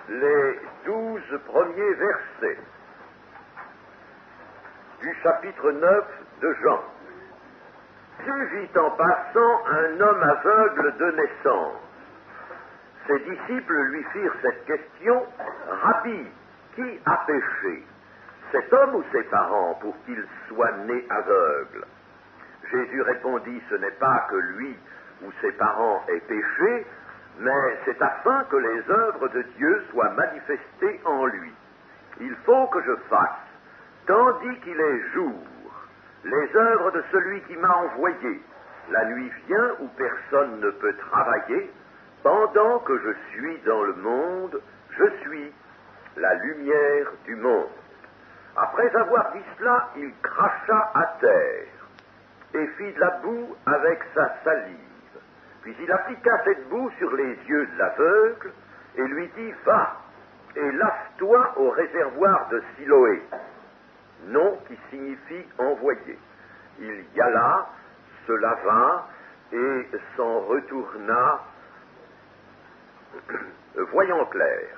les 12 premiers versets du chapitre 9 de Jean. Jésus vit en passant un homme aveugle de naissance. Ses disciples lui firent cette question: Rabbi, qui a péché, cet homme ou ses parents, pour qu'il soit né aveugle? Jésus répondit: ce n'est pas que lui ou ses parents aient péché, mais c'est afin que les œuvres de Dieu soient manifestées en lui. Il faut que je fasse, tandis qu'il est jour, les œuvres de celui qui m'a envoyé. La nuit vient où personne ne peut travailler. Pendant que je suis dans le monde, je suis la lumière du monde. Après avoir dit cela, il cracha à terre et fit de la boue avec sa salive. Puis il appliqua cette boue sur les yeux de l'aveugle et lui dit: Va et lave-toi au réservoir de Siloé, nom qui signifie envoyé. Il y alla, se lava et s'en retourna voyant clair.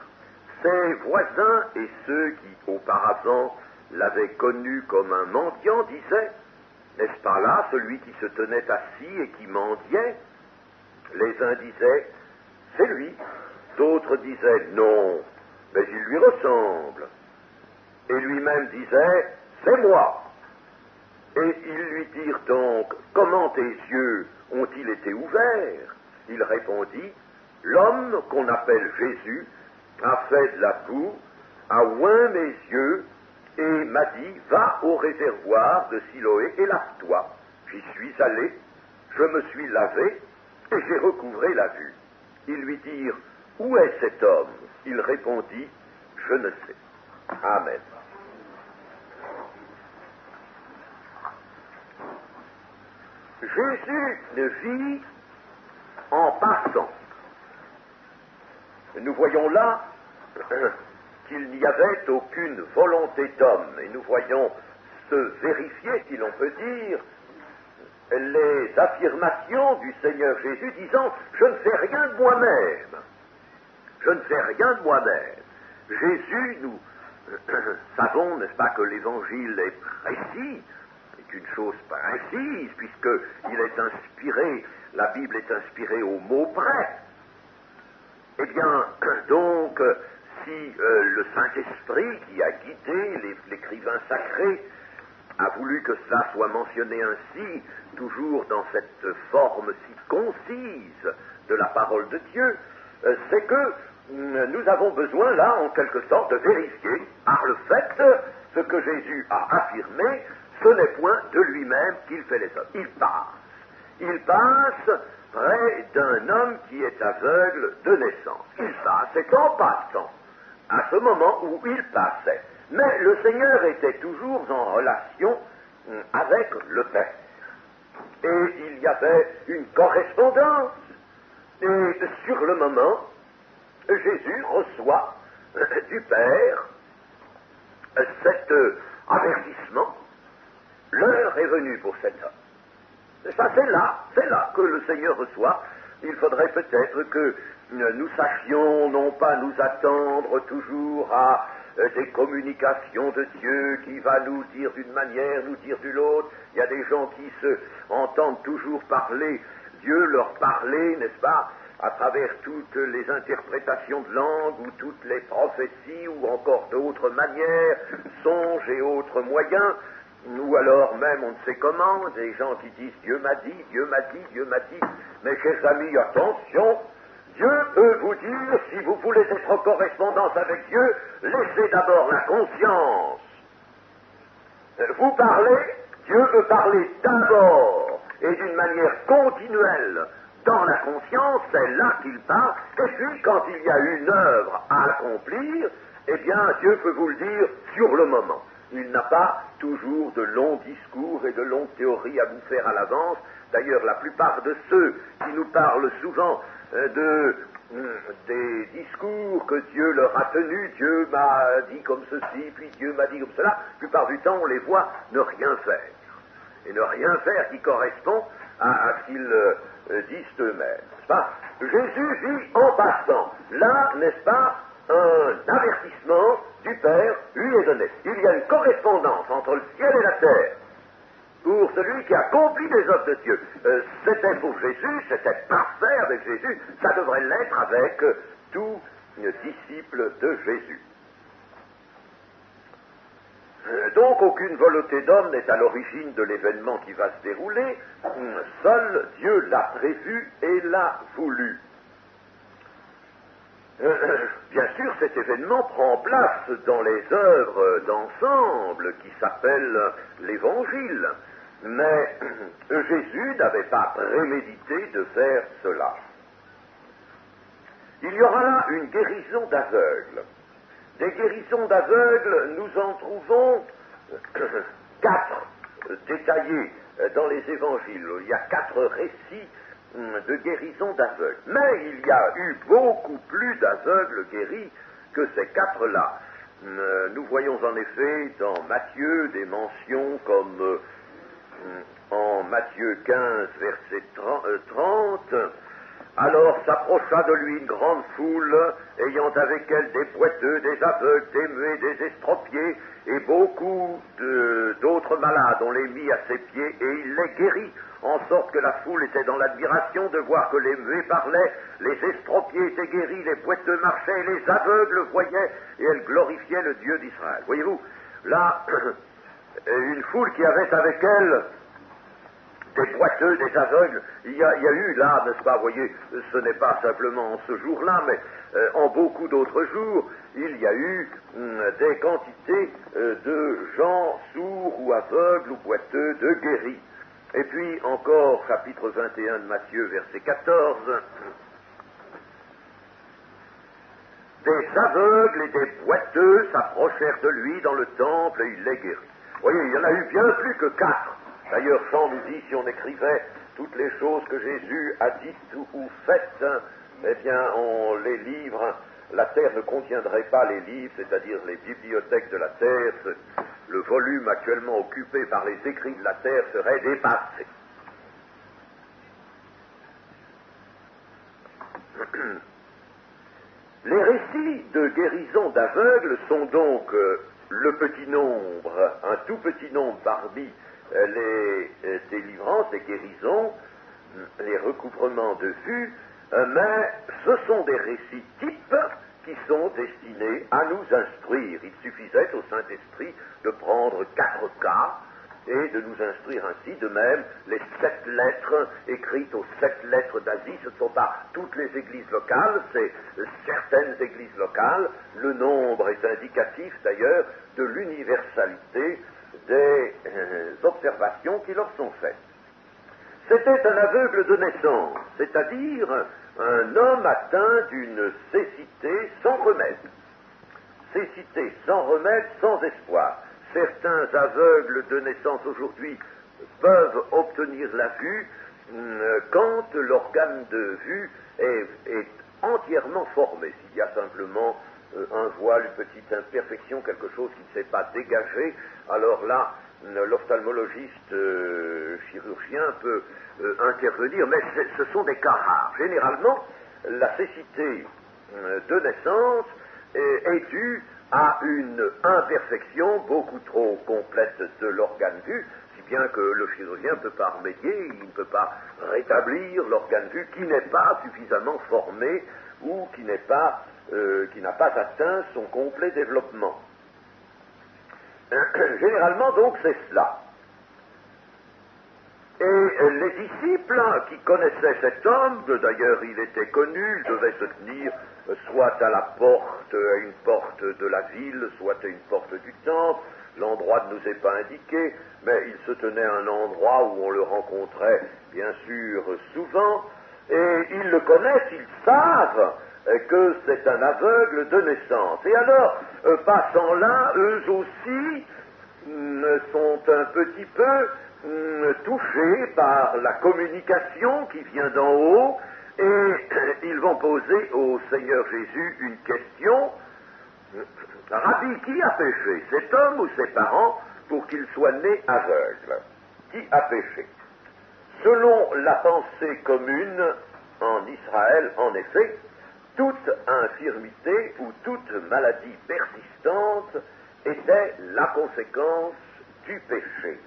Ses voisins et ceux qui auparavant l'avaient connu comme un mendiant disaient: N'est-ce pas là celui qui se tenait assis et qui mendiait? Les uns disaient: C'est lui. D'autres disaient: Non, mais il lui ressemble. Et lui-même disait: C'est moi. Et ils lui dirent donc: Comment tes yeux ont-ils été ouverts? Il répondit: L'homme qu'on appelle Jésus a fait de la boue, a oint mes yeux et m'a dit: Va au réservoir de Siloé et lave-toi. J'y suis allé, je me suis lavé et j'ai recouvré la vue. Ils lui dirent: Où est cet homme? Il répondit: Je ne sais. Amen. Jésus vit en passant. Nous voyons là qu'il n'y avait aucune volonté d'homme, et nous voyons se vérifier, si l'on peut dire, les affirmations du Seigneur Jésus disant: Je ne fais rien de moi-même. Je ne fais rien de moi-même. Jésus, nous savons, n'est-ce pas, que l'Évangile est précis, est une chose précise, puisqu'il est inspiré, la Bible est inspirée au mot près. Eh bien, donc, si le Saint-Esprit qui a guidé l'écrivain sacré a voulu que cela soit mentionné ainsi, toujours dans cette forme si concise de la parole de Dieu, c'est que nous avons besoin, là, en quelque sorte, de vérifier par le fait ce que Jésus a affirmé: ce n'est point de lui-même qu'il fait les œuvres. Il passe près d'un homme qui est aveugle de naissance. Il passe, c'est en passant, à ce moment où il passait. Mais le Seigneur était toujours en relation avec le Père. Et il y avait une correspondance. Et sur le moment, Jésus reçoit du Père cet avertissement: l'heure est venue pour cet homme. Ça, c'est là que le Seigneur reçoit. Il faudrait peut-être que nous sachions non pas nous attendre toujours à des communications de Dieu qui va nous dire d'une manière, nous dire d'une autre. Il y a des gens qui se entendent toujours parler, Dieu leur parler, n'est-ce pas, à travers toutes les interprétations de langue ou toutes les prophéties ou encore d'autres manières, songes et autres moyens, ou alors même on ne sait comment, des gens qui disent Dieu m'a dit, Dieu m'a dit, Dieu m'a dit. Mes chers amis, attention, Dieu peut vous dire, si vous voulez être en correspondance avec Dieu, laissez d'abord la conscience vous parler. Dieu veut parler d'abord et d'une manière continuelle dans la conscience, c'est là qu'il parle. Et puis, quand il y a une œuvre à accomplir, eh bien, Dieu peut vous le dire sur le moment. Il n'a pas toujours de longs discours et de longues théories à vous faire à l'avance. D'ailleurs, la plupart de ceux qui nous parlent souvent des discours que Dieu leur a tenus, Dieu m'a dit comme ceci, puis Dieu m'a dit comme cela, la plupart du temps, on les voit ne rien faire. Et ne rien faire qui correspond à ce qu'ils disent eux-mêmes. N'est-ce pas? Jésus vit en passant. Là, n'est-ce pas, un avertissement du Père lui est donné. Il y a une correspondance entre le ciel et la terre pour celui qui accomplit les œuvres de Dieu. C'était pour Jésus, c'était parfait avec Jésus, ça devrait l'être avec tout disciple de Jésus. Donc aucune volonté d'homme n'est à l'origine de l'événement qui va se dérouler, seul Dieu l'a prévu et l'a voulu. Bien sûr, cet événement prend place dans les œuvres d'ensemble qui s'appellent l'Évangile, mais Jésus n'avait pas prémédité de faire cela. Il y aura là une guérison d'aveugles. Des guérisons d'aveugles, nous en trouvons 4 détaillés dans les évangiles. Il y a 4 récits de guérison d'aveugles. Mais il y a eu beaucoup plus d'aveugles guéris que ces 4-là. Nous voyons en effet dans Matthieu des mentions comme en Matthieu 15, verset 30, alors s'approcha de lui une grande foule, ayant avec elle des boiteux, des aveugles, des muets, des estropiés, et beaucoup d'autres malades. On les mit à ses pieds, et il les guérit, en sorte que la foule était dans l'admiration de voir que les muets parlaient, les estropiés étaient guéris, les boiteux marchaient, et les aveugles voyaient, et elle glorifiait le Dieu d'Israël. Voyez-vous, là, une foule qui avait avec elle des boiteux, des aveugles, il y a eu là, n'est-ce pas, vous voyez, ce n'est pas simplement en ce jour-là, mais en beaucoup d'autres jours, il y a eu des quantités de gens sourds ou aveugles ou boiteux, de guéris. Et puis encore, chapitre 21 de Matthieu, verset 14, des aveugles et des boiteux s'approchèrent de lui dans le temple et il les guérit. Vous voyez, il y en a eu bien plus que 4. D'ailleurs, Jean nous dit, si on écrivait toutes les choses que Jésus a dites ou faites, eh bien, on les livre, la terre ne contiendrait pas les livres, c'est-à-dire les bibliothèques de la terre, le volume actuellement occupé par les écrits de la terre serait dépassé. Les récits de guérison d'aveugles sont donc le petit nombre, un tout petit nombre parmi les délivrances, les guérisons, les recouvrements de vue, mais ce sont des récits types qui sont destinés à nous instruire. Il suffisait au Saint-Esprit de prendre 4 cas et de nous instruire ainsi. De même, les 7 lettres écrites aux 7 lettres d'Asie, ce ne sont pas toutes les églises locales, c'est certaines églises locales. Le nombre est indicatif d'ailleurs de l'universalité des observations qui leur sont faites. C'était un aveugle de naissance, c'est-à-dire un homme atteint d'une cécité sans remède. Cécité sans remède, sans espoir. Certains aveugles de naissance aujourd'hui peuvent obtenir la vue quand l'organe de vue est entièrement formé. S'il y a simplement un voile, une petite imperfection, quelque chose qui ne s'est pas dégagé, alors là, l'ophtalmologiste chirurgien peut intervenir, mais ce sont des cas rares. Généralement, la cécité de naissance est due à une imperfection beaucoup trop complète de l'organe vu, si bien que le chirurgien ne peut pas remédier, il ne peut pas rétablir l'organe vu qui n'est pas suffisamment formé ou qui n'a pas atteint son complet développement. Généralement, donc, c'est cela. Et les disciples qui connaissaient cet homme, d'ailleurs il était connu, il devait se tenir soit à la porte, à une porte de la ville, soit à une porte du temple. L'endroit ne nous est pas indiqué, mais il se tenait à un endroit où on le rencontrait, bien sûr, souvent, et ils le connaissent, ils savent que c'est un aveugle de naissance. Et alors, passant là, eux aussi sont un petit peu touchés par la communication qui vient d'en haut, et ils vont poser au Seigneur Jésus une question. Rabbi, qui a péché, cet homme ou ses parents, pour qu'il soit né aveugle? Qui a péché? Selon la pensée commune en Israël, en effet, toute infirmité ou toute maladie persistante était la conséquence du péché.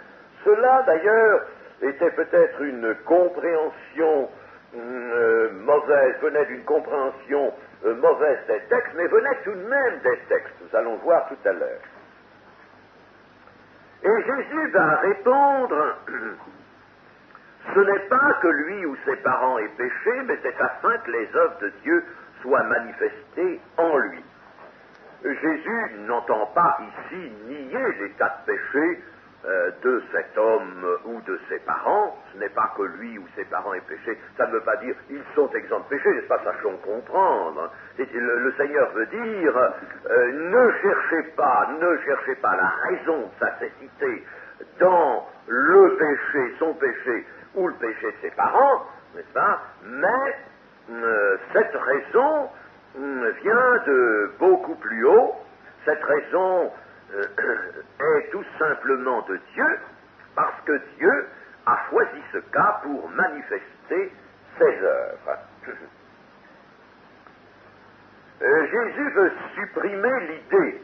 Cela, d'ailleurs, était peut-être une compréhension mauvaise, venait d'une compréhension mauvaise des textes, mais venait tout de même des textes. Nous allons voir tout à l'heure. Et Jésus va répondre, ce n'est pas que lui ou ses parents aient péché, mais c'est afin que les œuvres de Dieu soient manifestées en lui. Jésus n'entend pas ici nier l'état de péché de cet homme ou de ses parents. Ce n'est pas que lui ou ses parents aient péché. Ça ne veut pas dire ils sont exempts de péché, n'est-ce pas? Sachons comprendre. Le Seigneur veut dire ne cherchez pas la raison de sa cécité dans le péché, son péché ou le péché de ses parents, n'est-ce pas? Mais cette raison vient de beaucoup plus haut. Cette raison est tout simplement de Dieu, parce que Dieu a choisi ce cas pour manifester ses œuvres. Jésus veut supprimer l'idée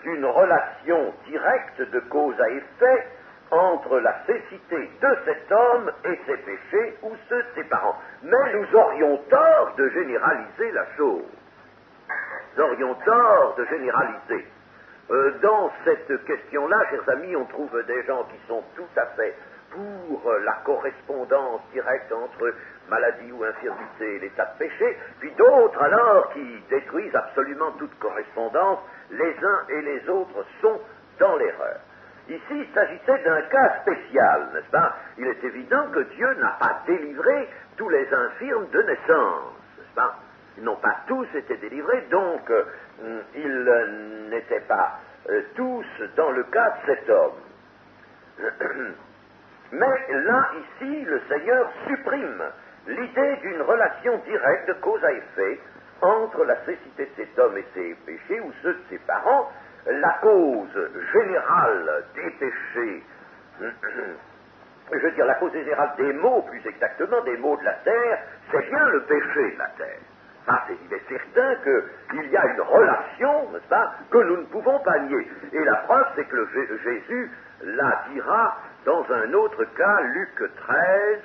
d'une relation directe de cause à effet entre la cécité de cet homme et ses péchés ou ceux de ses parents. Mais nous aurions tort de généraliser la chose. Nous aurions tort de généraliser. Dans cette question-là, chers amis, on trouve des gens qui sont tout à fait pour la correspondance directe entre maladie ou infirmité et l'état de péché, puis d'autres alors qui détruisent absolument toute correspondance. Les uns et les autres sont dans l'erreur. Ici, il s'agissait d'un cas spécial, n'est-ce pas? Il est évident que Dieu n'a pas délivré tous les infirmes de naissance, n'est-ce pas? Ils n'ont pas tous été délivrés, donc ils n'étaient pas tous dans le cas de cet homme. Mais là, ici, le Seigneur supprime l'idée d'une relation directe de cause à effet entre la cécité de cet homme et ses péchés ou ceux de ses parents. La cause générale des péchés, je veux dire la cause générale des maux, plus exactement, des maux de la terre, c'est bien le péché de la terre. Ça, il est certain qu'il y a une relation, n'est-ce pas, que nous ne pouvons pas nier. Et la preuve, c'est que Jésus la dira dans un autre cas, Luc 13.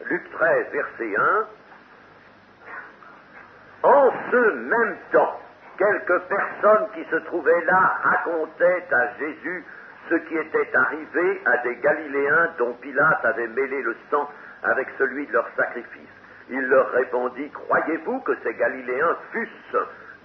Luc 13, verset 1. En ce même temps, quelques personnes qui se trouvaient là racontaient à Jésus ce qui était arrivé à des Galiléens dont Pilate avait mêlé le sang avec celui de leur sacrifice. Il leur répondit, croyez-vous que ces Galiléens fussent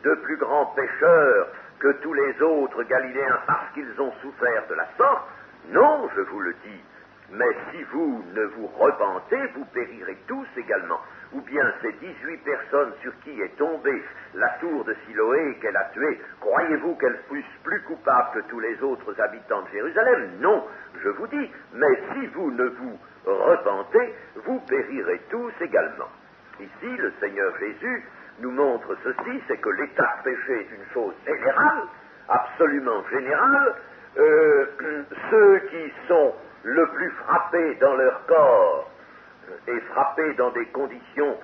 de plus grands pécheurs que tous les autres Galiléens parce qu'ils ont souffert de la sorte? Non, je vous le dis. Mais si vous ne vous repentez, vous périrez tous également. Ou bien ces 18 personnes sur qui est tombée la tour de Siloé et qu'elle a tué, croyez-vous qu'elles fussent plus coupables que tous les autres habitants de Jérusalem? Non, je vous dis, mais si vous ne vous repentez, vous périrez tous également. Ici, le Seigneur Jésus nous montre ceci, c'est que l'état de péché est une chose générale, absolument générale. Ceux qui sont le plus frappés dans leur corps et frappés dans des conditions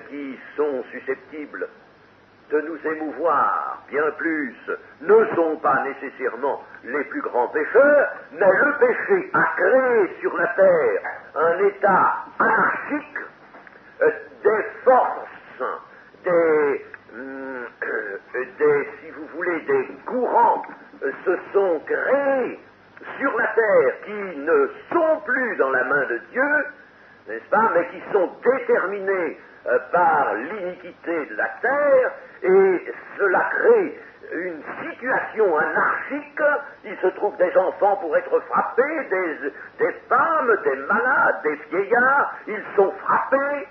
qui sont susceptibles de nous émouvoir bien plus, ne sont pas nécessairement les plus grands pécheurs, mais le péché a créé sur la terre un état anarchique, des forces, si vous voulez, des courants se sont créés sur la terre qui ne sont plus dans la main de Dieu, n'est-ce pas, mais qui sont déterminés par l'iniquité de la terre, et cela crée une situation anarchique. Il se trouve des enfants pour être frappés, des femmes, des malades, des vieillards, ils sont frappés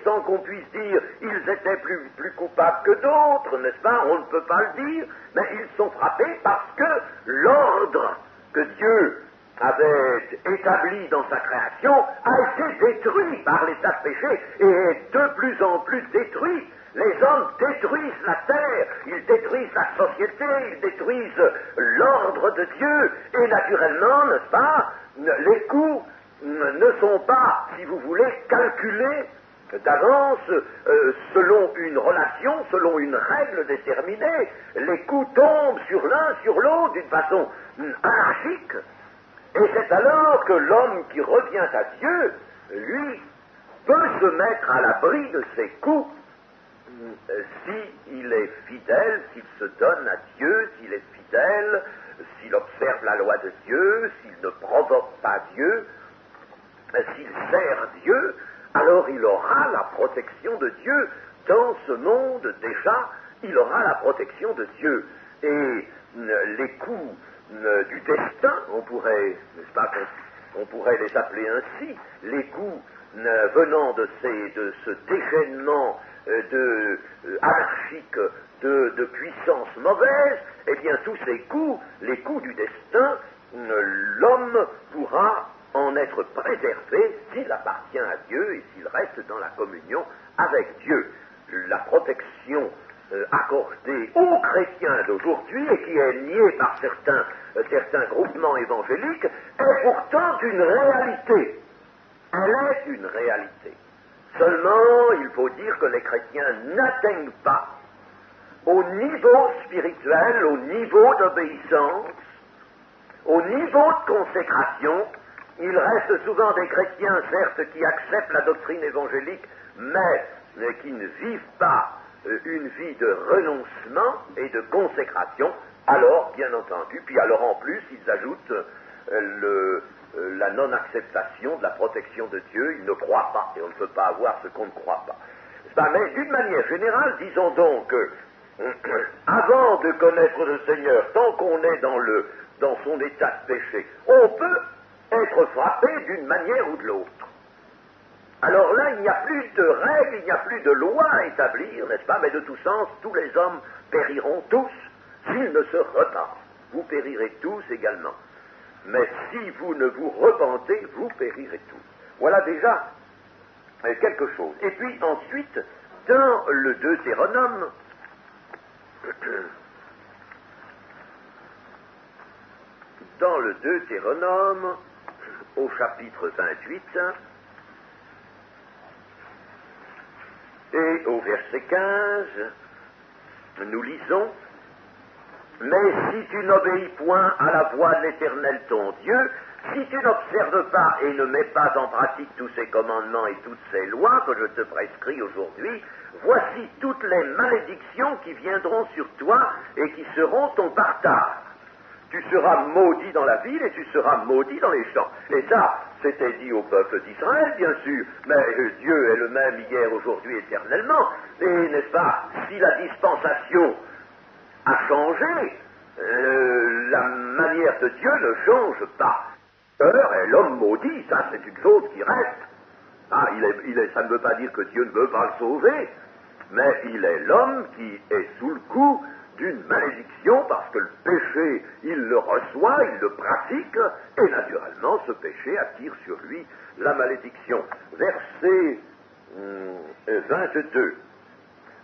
sans qu'on puisse dire ils étaient plus coupables que d'autres, n'est-ce pas? On ne peut pas le dire, mais ils sont frappés parce que l'ordre que Dieu avait établi dans sa création a été détruit par l'état de péché et est de plus en plus détruit. Les hommes détruisent la terre, ils détruisent la société, ils détruisent l'ordre de Dieu et naturellement, n'est-ce pas, les coups ne sont pas, si vous voulez, calculés d'avance selon une relation, selon une règle déterminée. Les coups tombent sur l'un, sur l'autre d'une façon anarchique. Et c'est alors que l'homme qui revient à Dieu, lui, peut se mettre à l'abri de ses coups s'il est fidèle, s'il se donne à Dieu, s'il est fidèle, s'il observe la loi de Dieu, s'il ne provoque pas Dieu, s'il sert Dieu, alors il aura la protection de Dieu. Dans ce monde, déjà, il aura la protection de Dieu. Et les coups du destin, on pourrait, n'est-ce pas, on pourrait les appeler ainsi, les coups venant de ce déchaînement anarchique de puissance mauvaise, eh bien, sous ces coups, les coups du destin, l'homme pourra en être préservé s'il appartient à Dieu et s'il reste dans la communion avec Dieu. La protection accordée aux chrétiens d'aujourd'hui et qui est niée par certains groupements évangéliques est pourtant une réalité. Elle est une réalité. Seulement, il faut dire que les chrétiens n'atteignent pas au niveau spirituel, au niveau d'obéissance, au niveau de consécration. Il reste souvent des chrétiens, certes, qui acceptent la doctrine évangélique, mais qui ne vivent pas une vie de renoncement et de consécration. Alors, bien entendu, puis alors en plus, ils ajoutent la non-acceptation de la protection de Dieu. Ils ne croient pas, et on ne peut pas avoir ce qu'on ne croit pas. Mais d'une manière générale, disons donc que avant de connaître le Seigneur, tant qu'on est dans son état de péché, on peut être frappé d'une manière ou de l'autre. Alors là, il n'y a plus de règles, il n'y a plus de lois à établir, n'est-ce pas? Mais de tout sens, tous les hommes périront tous s'ils ne se repentent. Vous périrez tous également. Mais si vous ne vous repentez, vous périrez tous. Voilà déjà quelque chose. Et puis ensuite, dans le Deutéronome, au chapitre 28, et au verset 15, nous lisons: « Mais si tu n'obéis point à la voix de l'Éternel ton Dieu, si tu n'observes pas et ne mets pas en pratique tous ces commandements et toutes ces lois que je te prescris aujourd'hui, voici toutes les malédictions qui viendront sur toi et qui seront ton partage. Tu seras maudit dans la ville et tu seras maudit dans les champs. » Et ça, c'était dit au peuple d'Israël, bien sûr, mais Dieu est le même hier, aujourd'hui, éternellement. Et n'est-ce pas, si la dispensation a changé, la manière de Dieu ne change pas. Et l'homme maudit, ça c'est une chose qui reste. Ça ne veut pas dire que Dieu ne veut pas le sauver, mais il est l'homme qui est sous le coup d'une malédiction parce que le péché, il le reçoit, il le pratique, et naturellement ce péché attire sur lui la malédiction. Verset 22.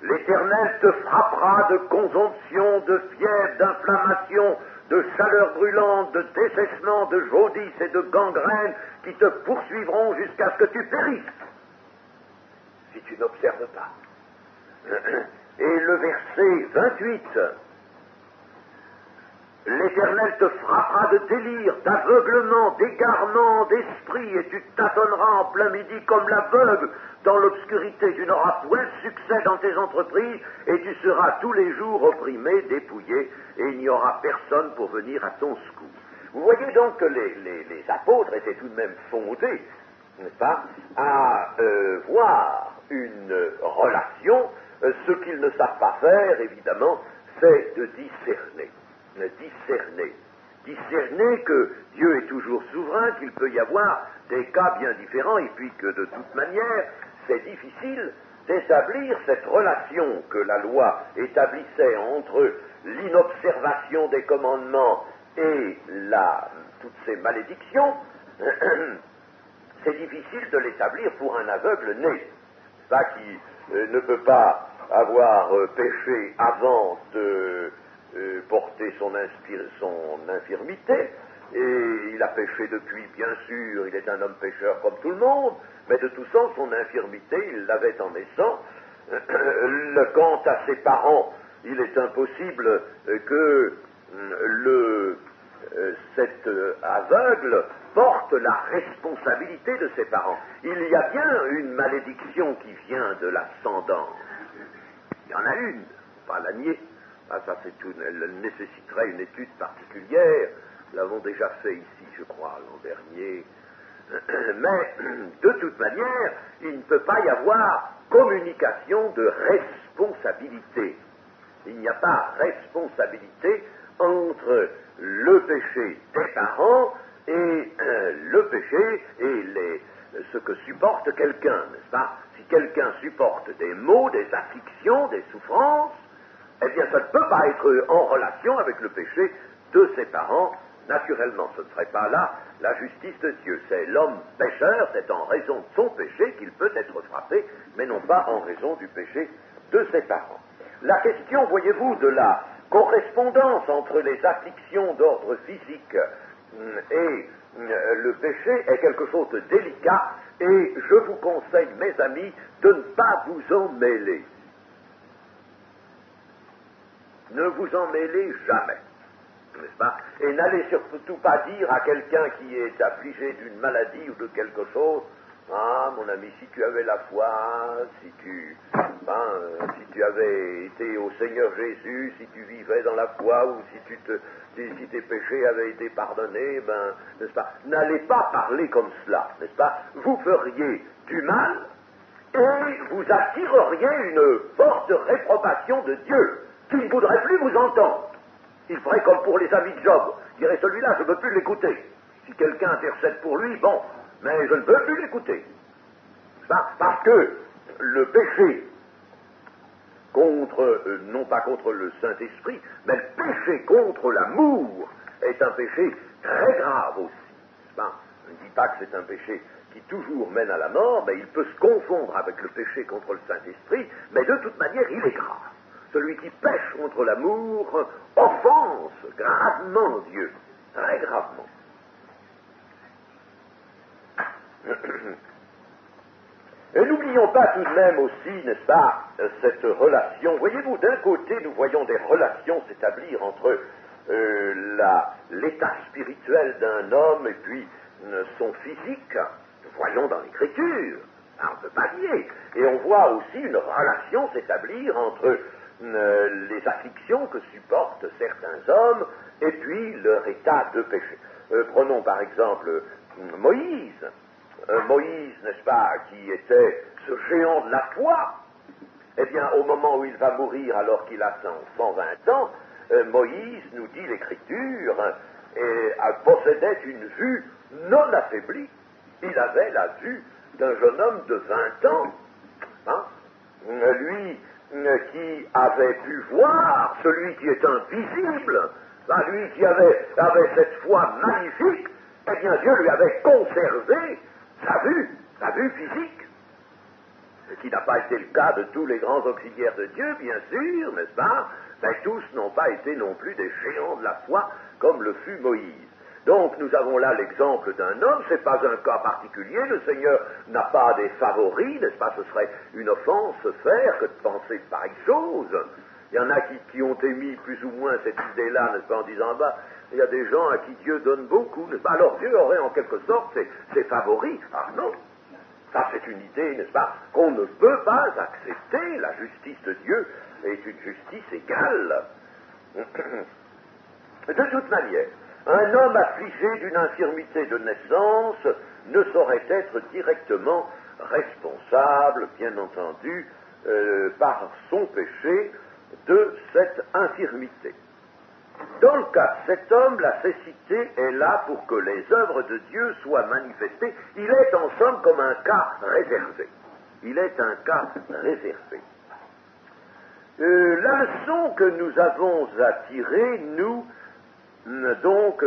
L'Éternel te frappera de consomption, de fièvre, d'inflammation, de chaleur brûlante, de dessèchement, de jaundice et de gangrène qui te poursuivront jusqu'à ce que tu périsses, si tu n'observes pas. Et le verset 28, l'Éternel te frappera de délire, d'aveuglement, d'égarement d'esprit, et tu tâtonneras en plein midi comme l'aveugle dans l'obscurité. Tu n'auras point de succès dans tes entreprises, et tu seras tous les jours opprimé, dépouillé, et il n'y aura personne pour venir à ton secours. Vous voyez donc que les apôtres étaient tout de même fondés, n'est-ce pas, à voir une relation. Ce qu'ils ne savent pas faire, évidemment, c'est de discerner. Discerner que Dieu est toujours souverain, qu'il peut y avoir des cas bien différents, et puis que de toute manière, c'est difficile d'établir cette relation que la loi établissait entre l'inobservation des commandements et toutes ces malédictions. C'est difficile de l'établir pour un aveugle né, pas qui ne peut pas avoir péché avant de porter son infirmité, et il a péché depuis, bien sûr, il est un homme pécheur comme tout le monde, mais de tout sens, son infirmité, il l'avait en naissant. Quant à ses parents, il est impossible que cet aveugle porte la responsabilité de ses parents. Il y a bien une malédiction qui vient de l'ascendance. Il y en a une, pas la nier. Ah, ça, elle nécessiterait une étude particulière. Nous l'avons déjà fait ici, je crois, l'an dernier. Mais, de toute manière, il ne peut pas y avoir communication de responsabilité. Il n'y a pas responsabilité entre le péché des parents et le péché et ce que supporte quelqu'un, n'est-ce pas? Si quelqu'un supporte des maux, des afflictions, des souffrances, eh bien ça ne peut pas être en relation avec le péché de ses parents. Naturellement, ce ne serait pas là la justice de Dieu. C'est l'homme pécheur, c'est en raison de son péché qu'il peut être frappé, mais non pas en raison du péché de ses parents. La question, voyez-vous, de la correspondance entre les afflictions d'ordre physique et le péché est quelque chose de délicat, et je vous conseille, mes amis, de ne pas vous en mêler. Ne vous en mêlez jamais, n'est-ce pas? Et n'allez surtout pas dire à quelqu'un qui est affligé d'une maladie ou de quelque chose: ah, mon ami, si tu avais la foi, si tu avais été au Seigneur Jésus, si tu vivais dans la foi, ou si tes péchés avaient été pardonnés, n'est-ce pas? N'allez pas parler comme cela, n'est-ce pas? Vous feriez du mal et vous attireriez une forte réprobation de Dieu, qui ne voudrait plus vous entendre. Il ferait comme pour les amis de Job. Il dirait: celui-là, je ne veux plus l'écouter. Si quelqu'un intercède pour lui, bon, mais je ne veux plus l'écouter. Parce que le péché contre, non pas contre le Saint-Esprit, mais le péché contre l'amour est un péché très grave aussi. Je ne dis pas que c'est un péché qui toujours mène à la mort, mais il peut se confondre avec le péché contre le Saint-Esprit, mais de toute manière, il est grave. Celui qui pêche contre l'amour offense gravement Dieu, très gravement. Et n'oublions pas tout de même aussi, n'est-ce pas, cette relation. Voyez-vous, d'un côté, nous voyons des relations s'établir entre l'état spirituel d'un homme et puis son physique. Nous voyons dans l'Écriture, on ne peut pas nier. Et on voit aussi une relation s'établir entre les afflictions que supportent certains hommes et puis leur état de péché. Prenons par exemple Moïse. Moïse, n'est-ce pas, qui était ce géant de la foi. Eh bien, au moment où il va mourir, alors qu'il a 120 ans, Moïse, nous dit l'Écriture, possédait une vue non affaiblie. Il avait la vue d'un jeune homme de 20 ans. Lui qui avait pu voir celui qui est invisible, lui qui avait cette foi magnifique, eh bien Dieu lui avait conservé sa vue physique, ce qui n'a pas été le cas de tous les grands auxiliaires de Dieu, bien sûr, n'est-ce pas? Mais tous n'ont pas été non plus des géants de la foi, comme le fut Moïse. Donc nous avons là l'exemple d'un homme, c'est pas un cas particulier, le Seigneur n'a pas des favoris, n'est-ce pas? Ce serait une offense faire que de penser de pareilles choses. Il y en a qui ont émis plus ou moins cette idée-là, n'est-ce pas, en disant: il y a des gens à qui Dieu donne beaucoup, n'est-ce pas? Alors Dieu aurait en quelque sorte ses favoris. Ah non, ça c'est une idée, n'est-ce pas, qu'on ne peut pas accepter. La justice de Dieu est une justice égale. De toute manière, un homme affligé d'une infirmité de naissance ne saurait être directement responsable, bien entendu, par son péché de cette infirmité. Dans le cas de cet homme, la cécité est là pour que les œuvres de Dieu soient manifestées. Il est en somme comme un cas réservé. Il est un cas réservé. La leçon que nous avons à tirer, nous, donc,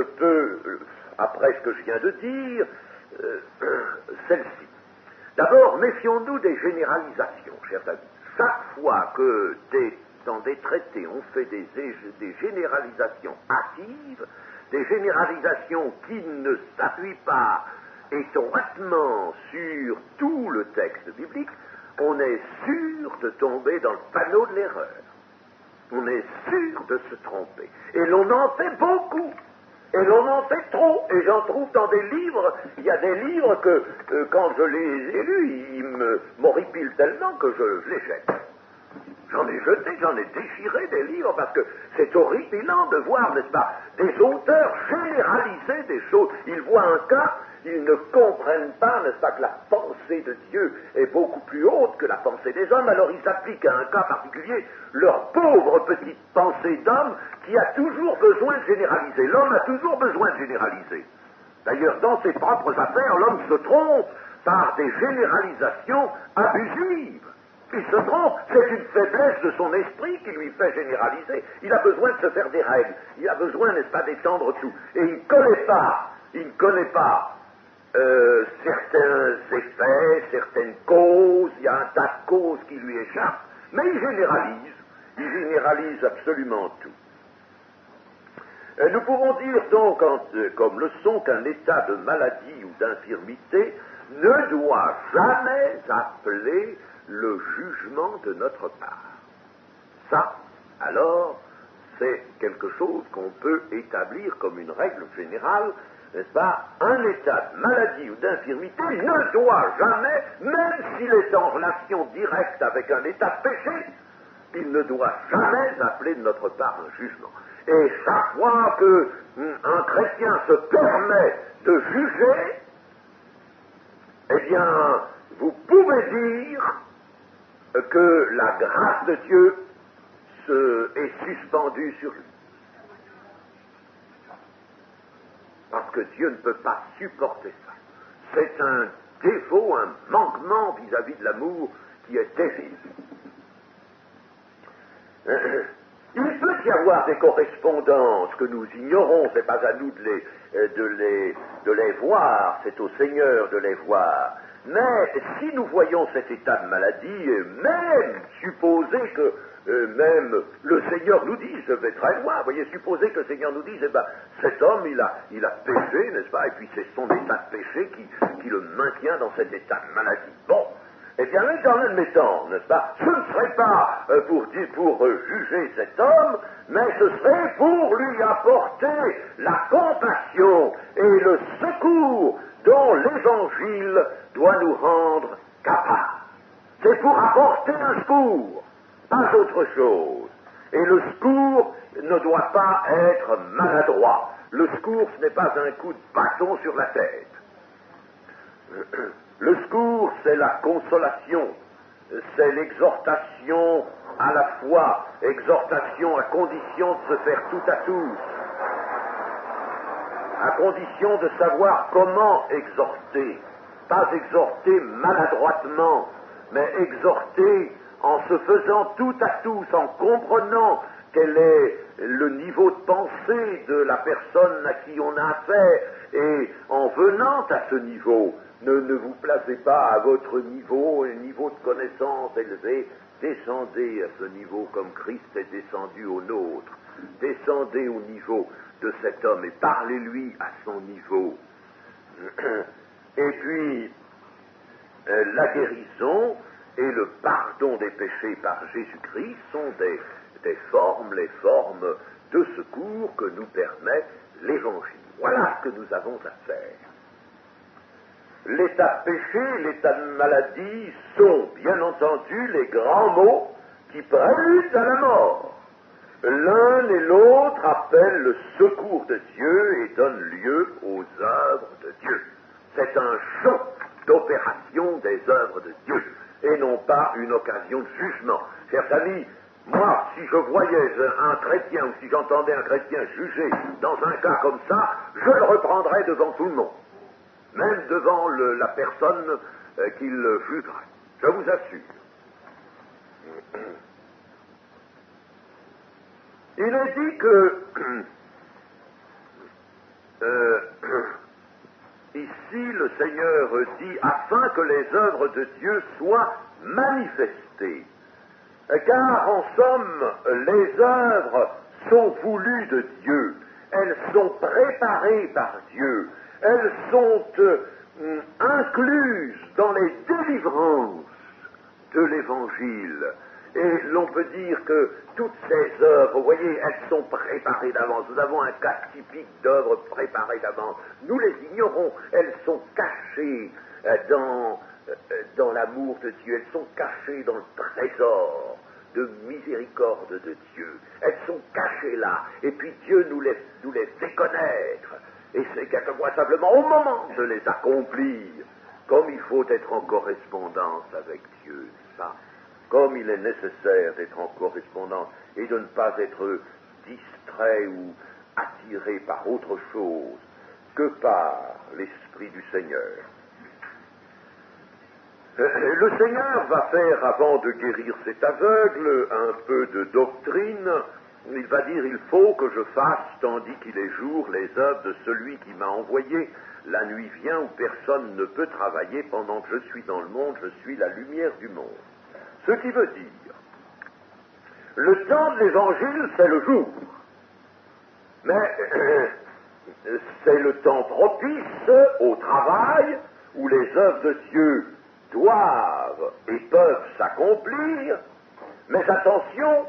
après ce que je viens de dire, celle-ci. D'abord, méfions-nous des généralisations, chers amis. Chaque fois que dans des traités on fait des généralisations hâtives, des généralisations qui ne s'appuient pas étroitement sur tout le texte biblique, on est sûr de tomber dans le panneau de l'erreur. On est sûr de se tromper. Et l'on en fait beaucoup. Et l'on en fait trop. Et j'en trouve dans des livres. Il y a des livres que, quand je les ai lus, ils m'horripilent tellement que je les jette. J'en ai jeté, j'en ai déchiré des livres, parce que c'est horripilant de voir, n'est-ce pas, des auteurs généraliser des choses. Ils voient un cas, ils ne comprennent pas, n'est-ce pas, que la pensée de Dieu est beaucoup plus haute que la pensée des hommes, alors ils appliquent à un cas particulier leur pauvre petite pensée d'homme qui a toujours besoin de généraliser. L'homme a toujours besoin de généraliser. D'ailleurs, dans ses propres affaires, l'homme se trompe par des généralisations abusives. Il se trompe, c'est une faiblesse de son esprit qui lui fait généraliser. Il a besoin de se faire des règles, il a besoin, n'est-ce pas, d'étendre tout. Et il ne connaît pas certains effets, certaines causes, il y a un tas de causes qui lui échappent, mais il généralise absolument tout. Nous pouvons dire donc, comme leçon, qu'un état de maladie ou d'infirmité ne doit jamais appeler le jugement de notre part. Ça, alors, c'est quelque chose qu'on peut établir comme une règle générale, n'est-ce pas? Un état de maladie ou d'infirmité ne doit jamais, même s'il est en relation directe avec un état de péché, il ne doit jamais appeler de notre part un jugement. Et chaque fois qu'un chrétien se permet de juger, eh bien, vous pouvez dire que la grâce de Dieu est suspendue sur lui. Parce que Dieu ne peut pas supporter ça. C'est un défaut, un manquement vis-à-vis de l'amour qui est terrible. Il peut y avoir des correspondances que nous ignorons, c'est pas à nous de les voir, c'est au Seigneur de les voir. Mais si nous voyons cet état de maladie, et même supposer que même le Seigneur nous dise, je vais très loin, voyez, supposer que le Seigneur nous dise, eh ben, cet homme, il a péché, n'est-ce pas, et puis c'est son état de péché qui le maintient dans cet état de maladie. Bon, eh bien, en admettant, n'est-ce pas, ce ne serait pas pour juger cet homme, mais ce serait pour lui apporter la compassion et le secours dont l'Évangile doit nous rendre capables. C'est pour apporter un secours, pas autre chose. Et le secours ne doit pas être maladroit. Le secours, ce n'est pas un coup de bâton sur la tête. Le secours, c'est la consolation, c'est l'exhortation à la foi, exhortation à condition de se faire tout à tous, à condition de savoir comment exhorter, pas exhorter maladroitement, mais exhorter en se faisant tout à tous, en comprenant quel est le niveau de pensée de la personne à qui on a affaire, et en venant à ce niveau, ne vous placez pas à votre niveau, un niveau de connaissance élevé, descendez à ce niveau comme Christ est descendu au nôtre, descendez au niveau de cet homme et parlez-lui à son niveau. Et puis, la guérison et le pardon des péchés par Jésus-Christ sont les formes de secours que nous permet l'Évangile. Voilà ce que nous avons à faire. L'état de péché, l'état de maladie sont, bien entendu, les grands mots qui préludent à la mort. L'un et l'autre appellent le secours de Dieu et donnent lieu aux œuvres de Dieu. C'est un champ d'opération des œuvres de Dieu, et non pas une occasion de jugement. Chers amis, moi, si je voyais un chrétien, ou si j'entendais un chrétien juger dans un cas comme ça, je le reprendrais devant tout le monde, même devant la personne qu'il jugerait. Je vous assure. Il est dit que ici le Seigneur dit afin que les œuvres de Dieu soient manifestées. Car en somme, les œuvres sont voulues de Dieu. elles sont préparées par Dieu, elles sont incluses dans les délivrances de l'Évangile. Et l'on peut dire que toutes ces œuvres, vous voyez, elles sont préparées d'avance. Nous avons un cas typique d'œuvres préparées d'avance. Nous les ignorons. Elles sont cachées dans l'amour de Dieu. Elles sont cachées dans le trésor de miséricorde de Dieu. Elles sont cachées là. Et puis Dieu nous les fait connaître. Et c'est quelquefois simplement au moment de les accomplir, comme il faut être en correspondance avec Dieu, n'est-ce pas? Comme il est nécessaire d'être en correspondance et de ne pas être distrait ou attiré par autre chose que par l'Esprit du Seigneur. Le Seigneur va faire, avant de guérir cet aveugle, un peu de doctrine. Il va dire, il faut que je fasse, tandis qu'il est jour, les œuvres de celui qui m'a envoyé. La nuit vient où personne ne peut travailler. Pendant que je suis dans le monde, je suis la lumière du monde. Ce qui veut dire, le temps de l'Évangile, c'est le jour. Mais c'est le temps propice au travail où les œuvres de Dieu doivent et peuvent s'accomplir. Mais attention,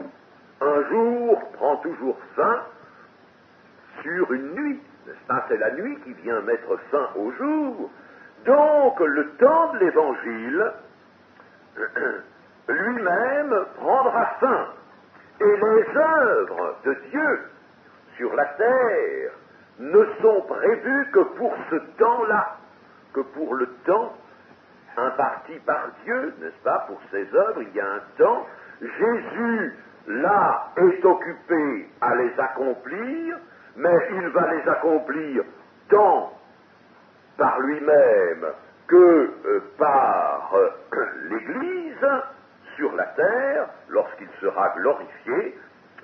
un jour prend toujours fin sur une nuit. N'est-ce pas? C'est la nuit qui vient mettre fin au jour. Donc, le temps de l'Évangile lui-même prendra fin. Et les œuvres de Dieu sur la terre ne sont prévues que pour ce temps-là, que pour le temps imparti par Dieu, n'est-ce pas? Pour ces œuvres, il y a un temps. Jésus, là, est occupé à les accomplir, mais il va les accomplir tant par lui-même que par l'Église sur la terre, lorsqu'il sera glorifié.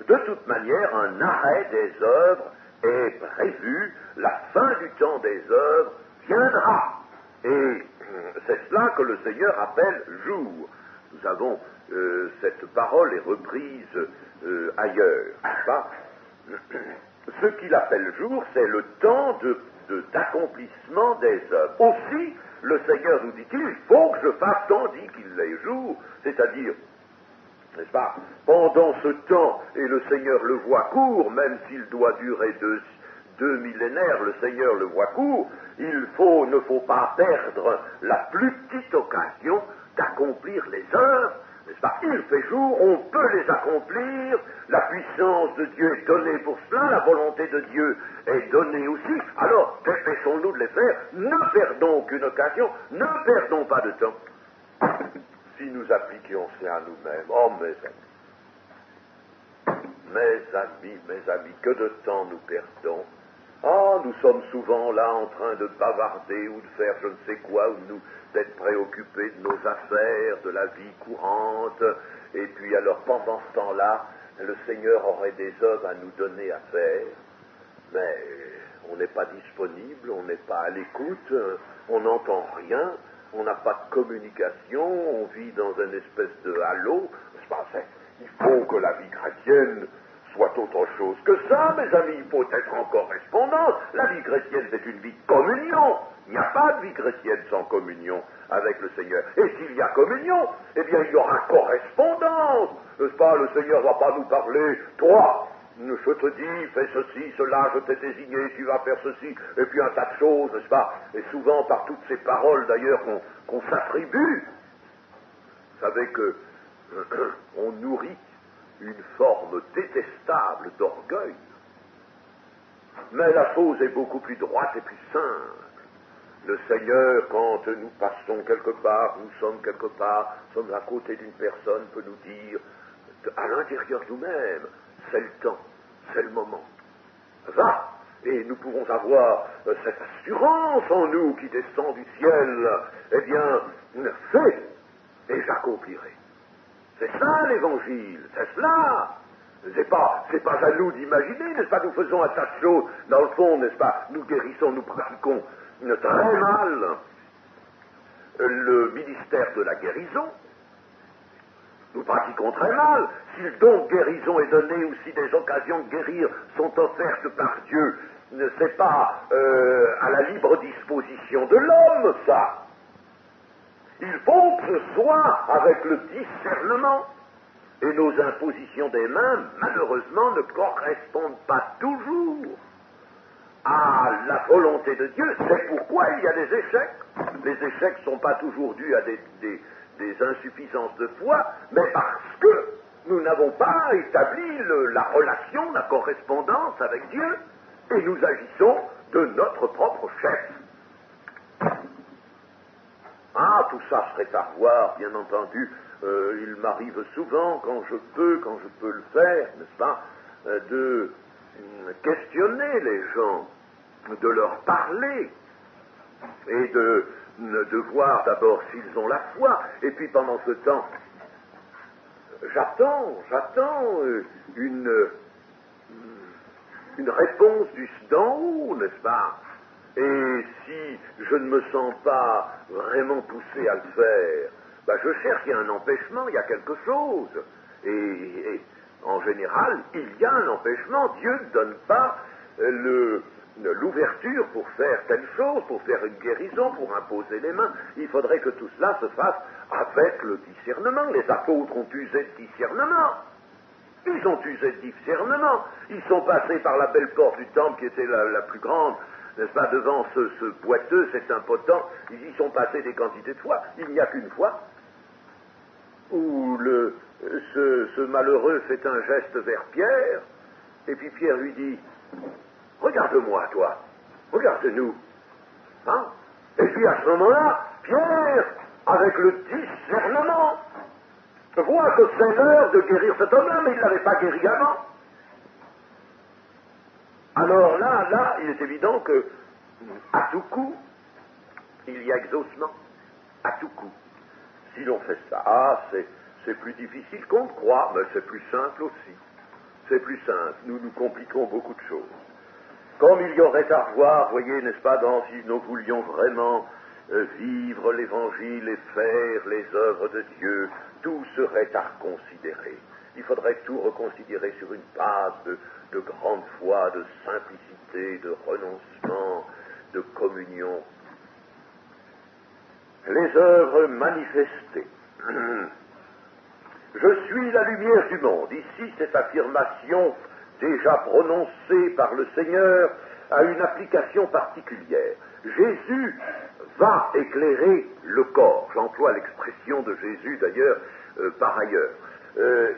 De toute manière, un arrêt des œuvres est prévu, la fin du temps des œuvres viendra. Et c'est cela que le Seigneur appelle jour. Nous avons, cette parole est reprise ailleurs, n'est-ce pas? Ce qu'il appelle jour, c'est le temps d'accomplissement des œuvres. Aussi, le Seigneur nous dit-il, il faut que je fasse tandis qu'il est jour, c'est-à-dire, n'est-ce pas, pendant ce temps, et le Seigneur le voit court, même s'il doit durer deux millénaires, le Seigneur le voit court, ne faut pas perdre la plus petite occasion d'accomplir les œuvres, n'est-ce pas? Il fait jour, on peut les accomplir, la puissance de Dieu est donnée pour cela, la volonté de Dieu est donnée aussi, alors dépêchons-nous de les faire, ne perdons aucune occasion, ne perdons pas de temps. Si nous appliquions ça à nous-mêmes, oh mes amis, que de temps nous perdons. Ah, nous sommes souvent là en train de bavarder ou de faire je ne sais quoi, ou d'être préoccupés de nos affaires, de la vie courante, et puis alors pendant ce temps-là, le Seigneur aurait des œuvres à nous donner à faire, mais on n'est pas disponible, on n'est pas à l'écoute, on n'entend rien, on n'a pas de communication, on vit dans une espèce de halo. Il faut que la vie chrétienne soit autre chose que ça, mes amis, il faut être en correspondance. La vie chrétienne, c'est une vie de communion. Il n'y a pas de vie chrétienne sans communion avec le Seigneur. Et s'il y a communion, eh bien, il y aura correspondance. N'est-ce pas? Le Seigneur ne va pas nous parler, toi, je te dis, fais ceci, cela, je t'ai désigné, tu vas faire ceci, et puis un tas de choses, n'est-ce pas? Et souvent, par toutes ces paroles, d'ailleurs, qu'on s'attribue, vous savez que on nourrit une forme détestable d'orgueil. Mais la chose est beaucoup plus droite et plus simple. Le Seigneur, quand nous passons quelque part, nous sommes quelque part, sommes à côté d'une personne, peut nous dire, à l'intérieur de nous-mêmes, c'est le temps, c'est le moment. Va! Et nous pouvons avoir cette assurance en nous qui descend du ciel. Eh bien, fais, et j'accomplirai. C'est ça l'évangile, c'est cela. C'est pas à nous d'imaginer, n'est-ce pas? Nous faisons un tas de choses, dans le fond, n'est-ce pas? Nous guérissons, nous pratiquons très mal le ministère de la guérison. nous pratiquons très mal. Si le don de guérison est donné ou si des occasions de guérir sont offertes par Dieu, c'est pas à la libre disposition de l'homme, ça. Il faut que ce soit avec le discernement. Et nos impositions des mains, malheureusement, ne correspondent pas toujours à la volonté de Dieu. C'est pourquoi il y a des échecs. Les échecs ne sont pas toujours dus à des insuffisances de foi, mais parce que nous n'avons pas établi la relation, la correspondance avec Dieu, et nous agissons de notre propre chef. Ah, tout ça serait à revoir, bien entendu. Il m'arrive souvent, quand je peux le faire, n'est-ce pas, de questionner les gens, de leur parler, et de voir d'abord s'ils ont la foi, et puis pendant ce temps, j'attends une réponse d'en haut, n'est-ce pas? Et si je ne me sens pas vraiment poussé à le faire, je cherche, il y a un empêchement, il y a quelque chose. Et en général, il y a un empêchement. Dieu ne donne pas l'ouverture pour faire telle chose, pour faire une guérison, pour imposer les mains. Il faudrait que tout cela se fasse avec le discernement. Les apôtres ont usé de discernement. Ils ont usé de discernement. Ils sont passés par la belle porte du temple qui était la plus grande, n'est-ce pas, devant ce boiteux, cet impotent. Ils y sont passés des quantités de fois. Il n'y a qu'une fois où ce malheureux fait un geste vers Pierre, et puis Pierre lui dit: regarde-moi, toi, regarde-nous. Hein? Et puis à ce moment-là, Pierre, avec le discernement, voit que c'est l'heure de guérir cet homme-là, mais il ne l'avait pas guéri avant. Alors là, il est évident que, à tout coup, il y a exaucement. À tout coup. Si l'on fait ça, c'est plus difficile qu'on ne croit, mais c'est plus simple aussi. C'est plus simple. Nous nous compliquons beaucoup de choses. Comme il y aurait à revoir, voyez, n'est-ce pas, si nous voulions vraiment vivre l'Évangile et faire les œuvres de Dieu, tout serait à reconsidérer. Il faudrait tout reconsidérer sur une base de grande foi, de simplicité, de renoncement, de communion. Les œuvres manifestées. Je suis la lumière du monde. Ici, cette affirmation déjà prononcée par le Seigneur a une application particulière. Jésus va éclairer le corps. J'emploie l'expression de Jésus d'ailleurs par ailleurs.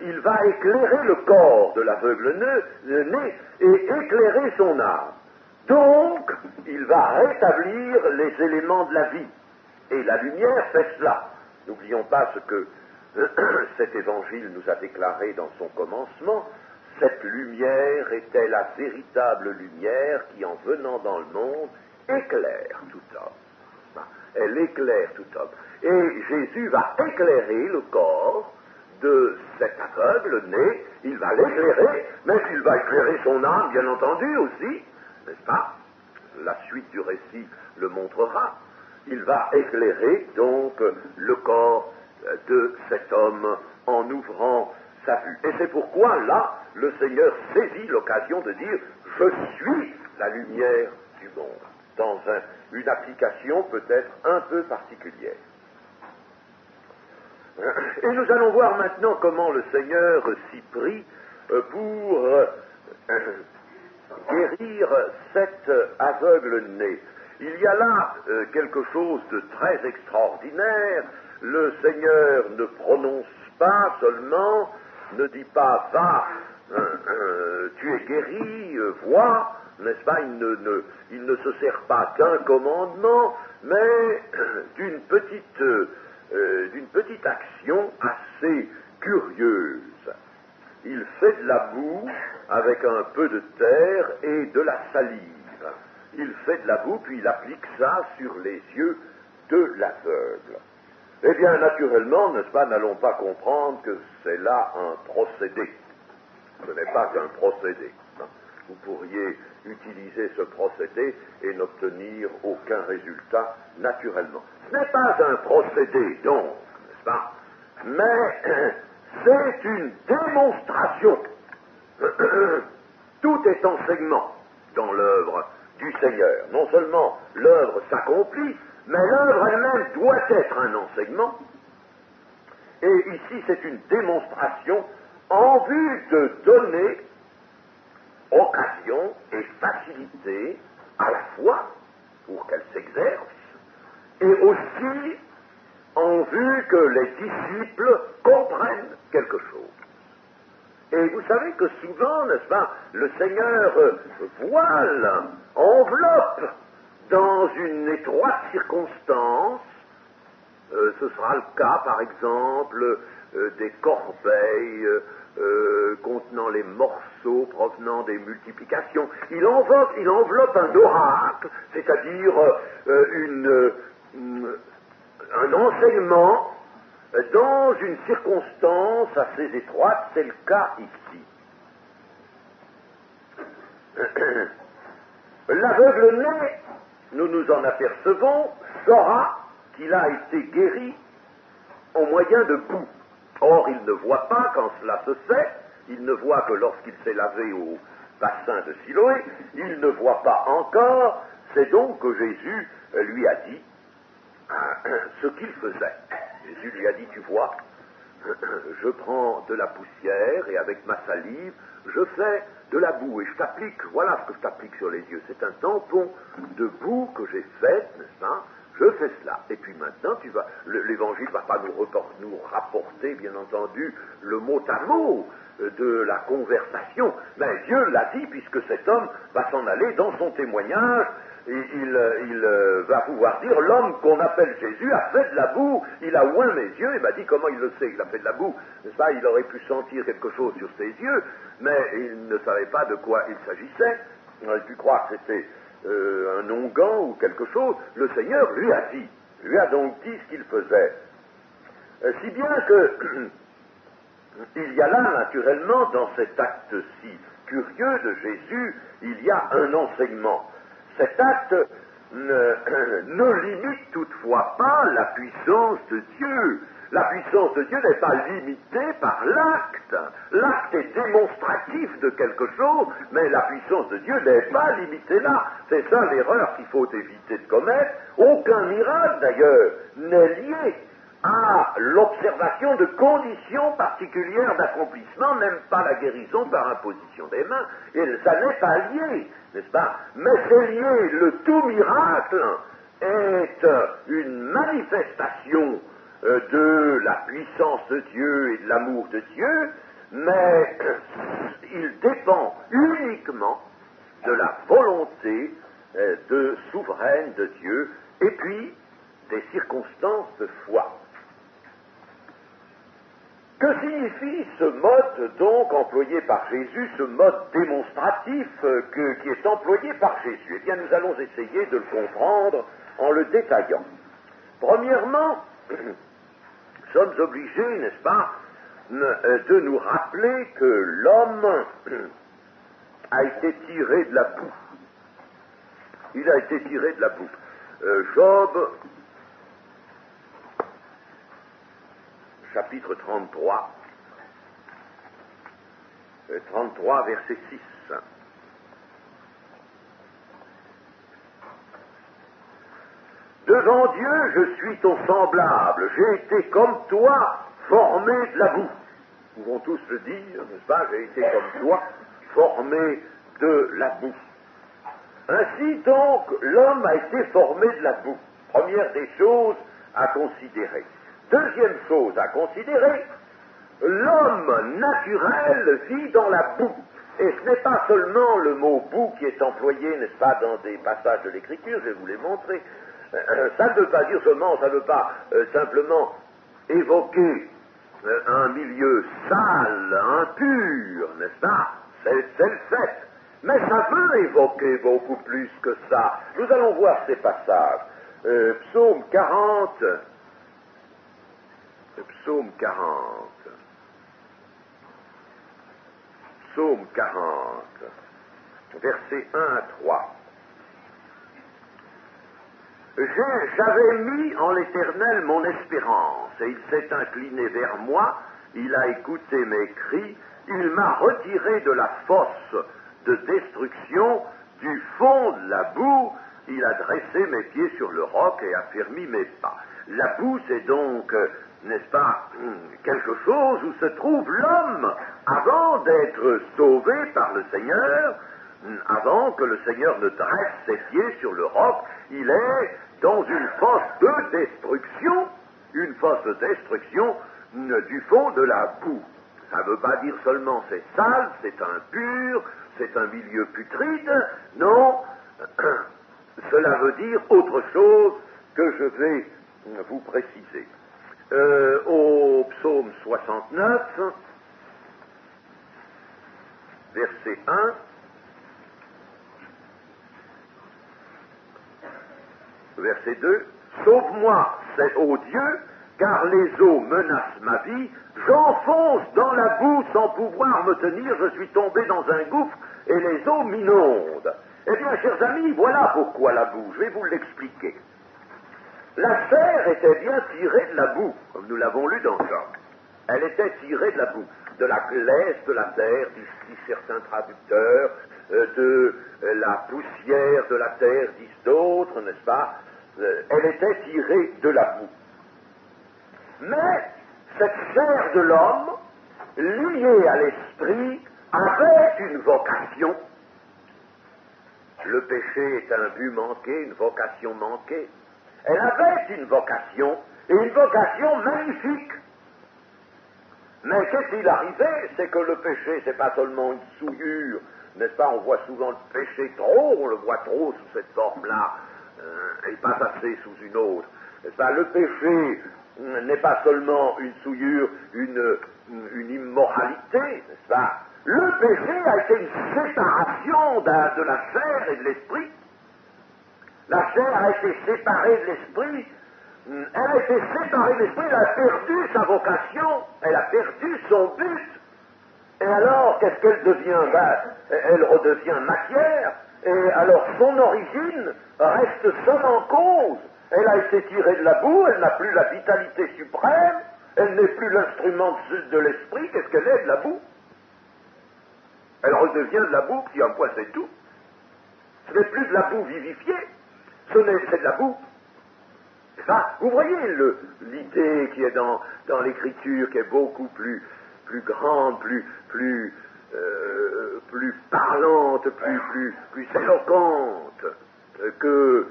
Il va éclairer le corps de l'aveugle-né et éclairer son âme. Donc, il va rétablir les éléments de la vie. Et la lumière fait cela. N'oublions pas ce que cet évangile nous a déclaré dans son commencement. Cette lumière était la véritable lumière qui, en venant dans le monde, éclaire tout homme. Elle éclaire tout homme. Et Jésus va éclairer le corps de cet aveugle-né. Il va l'éclairer, mais il va éclairer son âme, bien entendu, aussi. N'est-ce pas? La suite du récit le montrera. Il va éclairer donc le corps de cet homme en ouvrant sa vue. Et c'est pourquoi là, le Seigneur saisit l'occasion de dire: je suis la lumière du monde, dans une application peut-être un peu particulière. Et nous allons voir maintenant comment le Seigneur s'y prit pour guérir cet aveugle-né. Il y a là quelque chose de très extraordinaire. Le Seigneur ne prononce pas seulement, ne dit pas: va, tu es guéri, vois, n'est-ce pas? Il ne se sert pas d'un commandement, mais d'une petite action assez curieuse. Il fait de la boue avec un peu de terre et de la salive. Il fait de la boue, puis il applique ça sur les yeux de l'aveugle. Eh bien, naturellement, n'est-ce pas, n'allons pas comprendre que c'est là un procédé. Ce n'est pas qu'un procédé. Vous pourriez utiliser ce procédé et n'obtenir aucun résultat naturellement. Ce n'est pas un procédé, donc, n'est-ce pas? Mais c'est une démonstration. Tout est enseignement dans l'œuvre du Seigneur. Non seulement l'œuvre s'accomplit, mais l'œuvre elle-même doit être un enseignement. Et ici, c'est une démonstration en vue de donner occasion et facilité à la foi pour qu'elle s'exerce, et aussi en vue que les disciples comprennent quelque chose. Et vous savez que souvent, n'est-ce pas, le Seigneur voile, enveloppe dans une étroite circonstance. Ce sera le cas, par exemple, des corbeilles contenant les morceaux provenant des multiplications. Il enveloppe un oracle, c'est-à-dire un enseignement dans une circonstance assez étroite. C'est le cas ici. L'aveugle-né, nous nous en apercevons, saura qu'il a été guéri au moyen de boue. Or, il ne voit pas quand cela se fait, il ne voit que lorsqu'il s'est lavé au bassin de Siloé, il ne voit pas encore, c'est donc que Jésus lui a dit ce qu'il faisait. Jésus lui a dit, tu vois, je prends de la poussière et avec ma salive, je fais de la boue et je t'applique, voilà ce que je t'applique sur les yeux, c'est un tampon de boue que j'ai fait, n'est-ce pas? Je fais cela. Et puis maintenant, l'évangile ne va pas nous rapporter, bien entendu, le mot à mot de la conversation. Mais Dieu l'a dit, puisque cet homme va s'en aller dans son témoignage, et il va pouvoir dire, l'homme qu'on appelle Jésus a fait de la boue, il a oint mes yeux, il m'a dit comment il le sait qu'il a fait de la boue, n'est-ce pas? Il aurait pu sentir quelque chose sur ses yeux, mais il ne savait pas de quoi il s'agissait. Il aurait pu croire que c'était un onguent ou quelque chose. Le Seigneur lui a donc dit ce qu'il faisait. Si bien que il y a là, naturellement, dans cet acte si curieux de Jésus, il y a un enseignement. Cet acte ne limite toutefois pas la puissance de Dieu. La puissance de Dieu n'est pas limitée par l'acte. L'acte est démonstratif de quelque chose, mais la puissance de Dieu n'est pas limitée là. C'est ça l'erreur qu'il faut éviter de commettre. Aucun miracle, d'ailleurs, n'est lié à l'observation de conditions particulières d'accomplissement, même pas la guérison par imposition des mains. Et ça n'est pas lié, n'est-ce pas? Mais c'est lié, le tout miracle est une manifestation de la puissance de Dieu et de l'amour de Dieu, mais il dépend uniquement de la volonté souveraine de Dieu, et puis des circonstances de foi. Que signifie ce mode donc employé par Jésus, ce mode démonstratif qui est employé par Jésus? Eh bien, nous allons essayer de le comprendre en le détaillant. Premièrement, nous sommes obligés, n'est-ce pas, de nous rappeler que l'homme a été tiré de la boue. Il a été tiré de la boue. Job, chapitre 33, 33, verset 6. Devant Dieu, je suis ton semblable. J'ai été comme toi, formé de la boue. Nous pouvons tous le dire, n'est-ce pas? J'ai été comme toi, formé de la boue. Ainsi donc, l'homme a été formé de la boue. Première des choses à considérer. Deuxième chose à considérer, l'homme naturel vit dans la boue. Et ce n'est pas seulement le mot boue qui est employé, n'est-ce pas, dans des passages de l'Écriture, je vais vous les montrer. Ça ne veut pas dire seulement, ça ne veut pas simplement évoquer un milieu sale, impur, n'est-ce pas? C'est le fait. Mais ça veut évoquer beaucoup plus que ça. Nous allons voir ces passages. Psaume 40. Psaume 40. Psaume 40. Versets 1 à 3. J'avais mis en l'Éternel mon espérance, et il s'est incliné vers moi, il a écouté mes cris, il m'a retiré de la fosse de destruction, du fond de la boue, il a dressé mes pieds sur le roc et affermi mes pas. La boue, c'est donc, n'est-ce pas, quelque chose où se trouve l'homme avant d'être sauvé par le Seigneur, avant que le Seigneur ne dresse ses pieds sur le roc, il est dans une fosse de destruction, du fond de la boue. Ça ne veut pas dire seulement c'est sale, c'est impur, c'est un milieu putride, non, cela veut dire autre chose que je vais vous préciser. Au psaume 69, verset 1, verset 2, « Sauve-moi, c'est ô Dieu, car les eaux menacent ma vie, j'enfonce dans la boue sans pouvoir me tenir, je suis tombé dans un gouffre et les eaux m'inondent. » Eh bien, chers amis, voilà pourquoi la boue, je vais vous l'expliquer. La serre était bien tirée de la boue, comme nous l'avons lu dans Job. Elle était tirée de la boue, de la glaise de la terre, disent certains traducteurs, de la poussière de la terre, disent d'autres, n'est-ce pas? Elle était tirée de la boue. Mais cette chair de l'homme, liée à l'esprit, avait une vocation. Le péché est un but manqué, une vocation manquée. Elle avait une vocation, et une vocation magnifique. Mais qu'est-ce qu'il arrivait? C'est que le péché, c'est pas seulement une souillure, n'est-ce pas? On voit souvent le péché trop, on le voit trop sous cette forme-là, et pas assez sous une autre. N'est-ce pas? Le péché n'est pas seulement une souillure, une immoralité, n'est-ce pas? Le péché a été une séparation de la chair et de l'esprit. La chair a été séparée de l'esprit, elle a été séparée de l'esprit, elle a perdu sa vocation, elle a perdu son but. Et alors, qu'est-ce qu'elle devient? Elle redevient matière, et alors son origine reste seule en cause. Elle a été tirée de la boue, elle n'a plus la vitalité suprême, elle n'est plus l'instrument de l'esprit, qu'est-ce qu'elle est? De la boue. Elle redevient de la boue, qui en point c'est tout. Ce n'est plus de la boue vivifiée, c'est de la boue. Ça, vous voyez l'idée qui est dans l'écriture, qui est beaucoup plus grande, plus parlante, plus éloquente que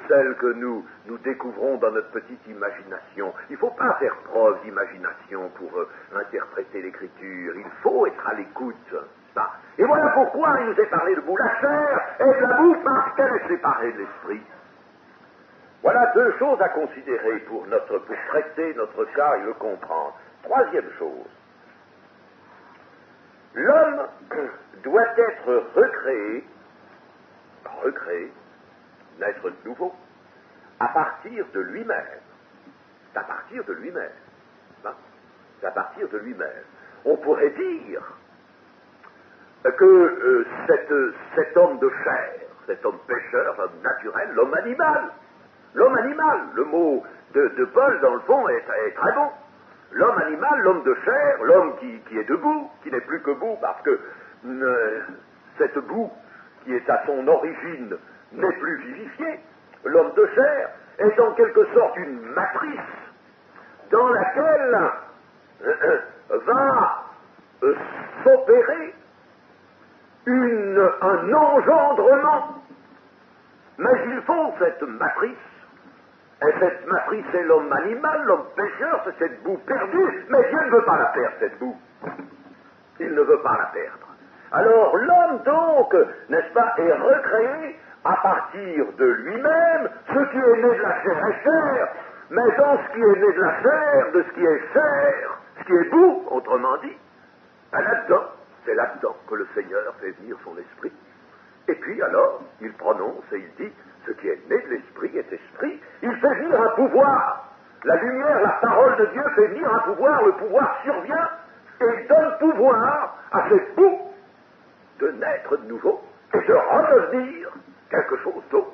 celle que nous découvrons dans notre petite imagination. Il ne faut pas faire preuve d'imagination pour interpréter l'écriture, il faut être à l'écoute. Et voilà pourquoi il nous est parlé de boue. La chair est de la boue parce qu'elle est séparée de l'esprit. Voilà deux choses à considérer pour traiter notre cas et le comprendre. Troisième chose, l'homme doit être recréé, naître de nouveau, à partir de lui-même. C'est à partir de lui-même. C'est à partir de lui-même. On pourrait dire que cet homme de chair, cet homme pécheur, l'homme naturel, l'homme animal, le mot de Paul, dans le fond, est très bon. L'homme animal, l'homme de chair, l'homme qui est debout, qui n'est plus que boue, parce que cette boue qui est à son origine n'est plus vivifiée. L'homme de chair est en quelque sorte une matrice dans laquelle va s'opérer un engendrement. Mais il faut cette matrice. Et cette matrice est l'homme animal, l'homme pécheur, c'est cette boue perdue, mais Dieu ne veut pas la perdre, cette boue. Il ne veut pas la perdre. Alors l'homme donc, n'est-ce pas, est recréé à partir de lui-même. Ce qui est né de la chair est chair, mais dans ce qui est né de la chair, de ce qui est chair, ce qui est boue, autrement dit, c'est là-dedans que le Seigneur fait venir son esprit. Et puis alors, il prononce et il dit, ce qui est né de l'esprit est esprit. Il fait venir un pouvoir. La lumière, la parole de Dieu fait venir un pouvoir. Le pouvoir survient et il donne pouvoir à cette boue de naître de nouveau et de redevenir quelque chose d'autre.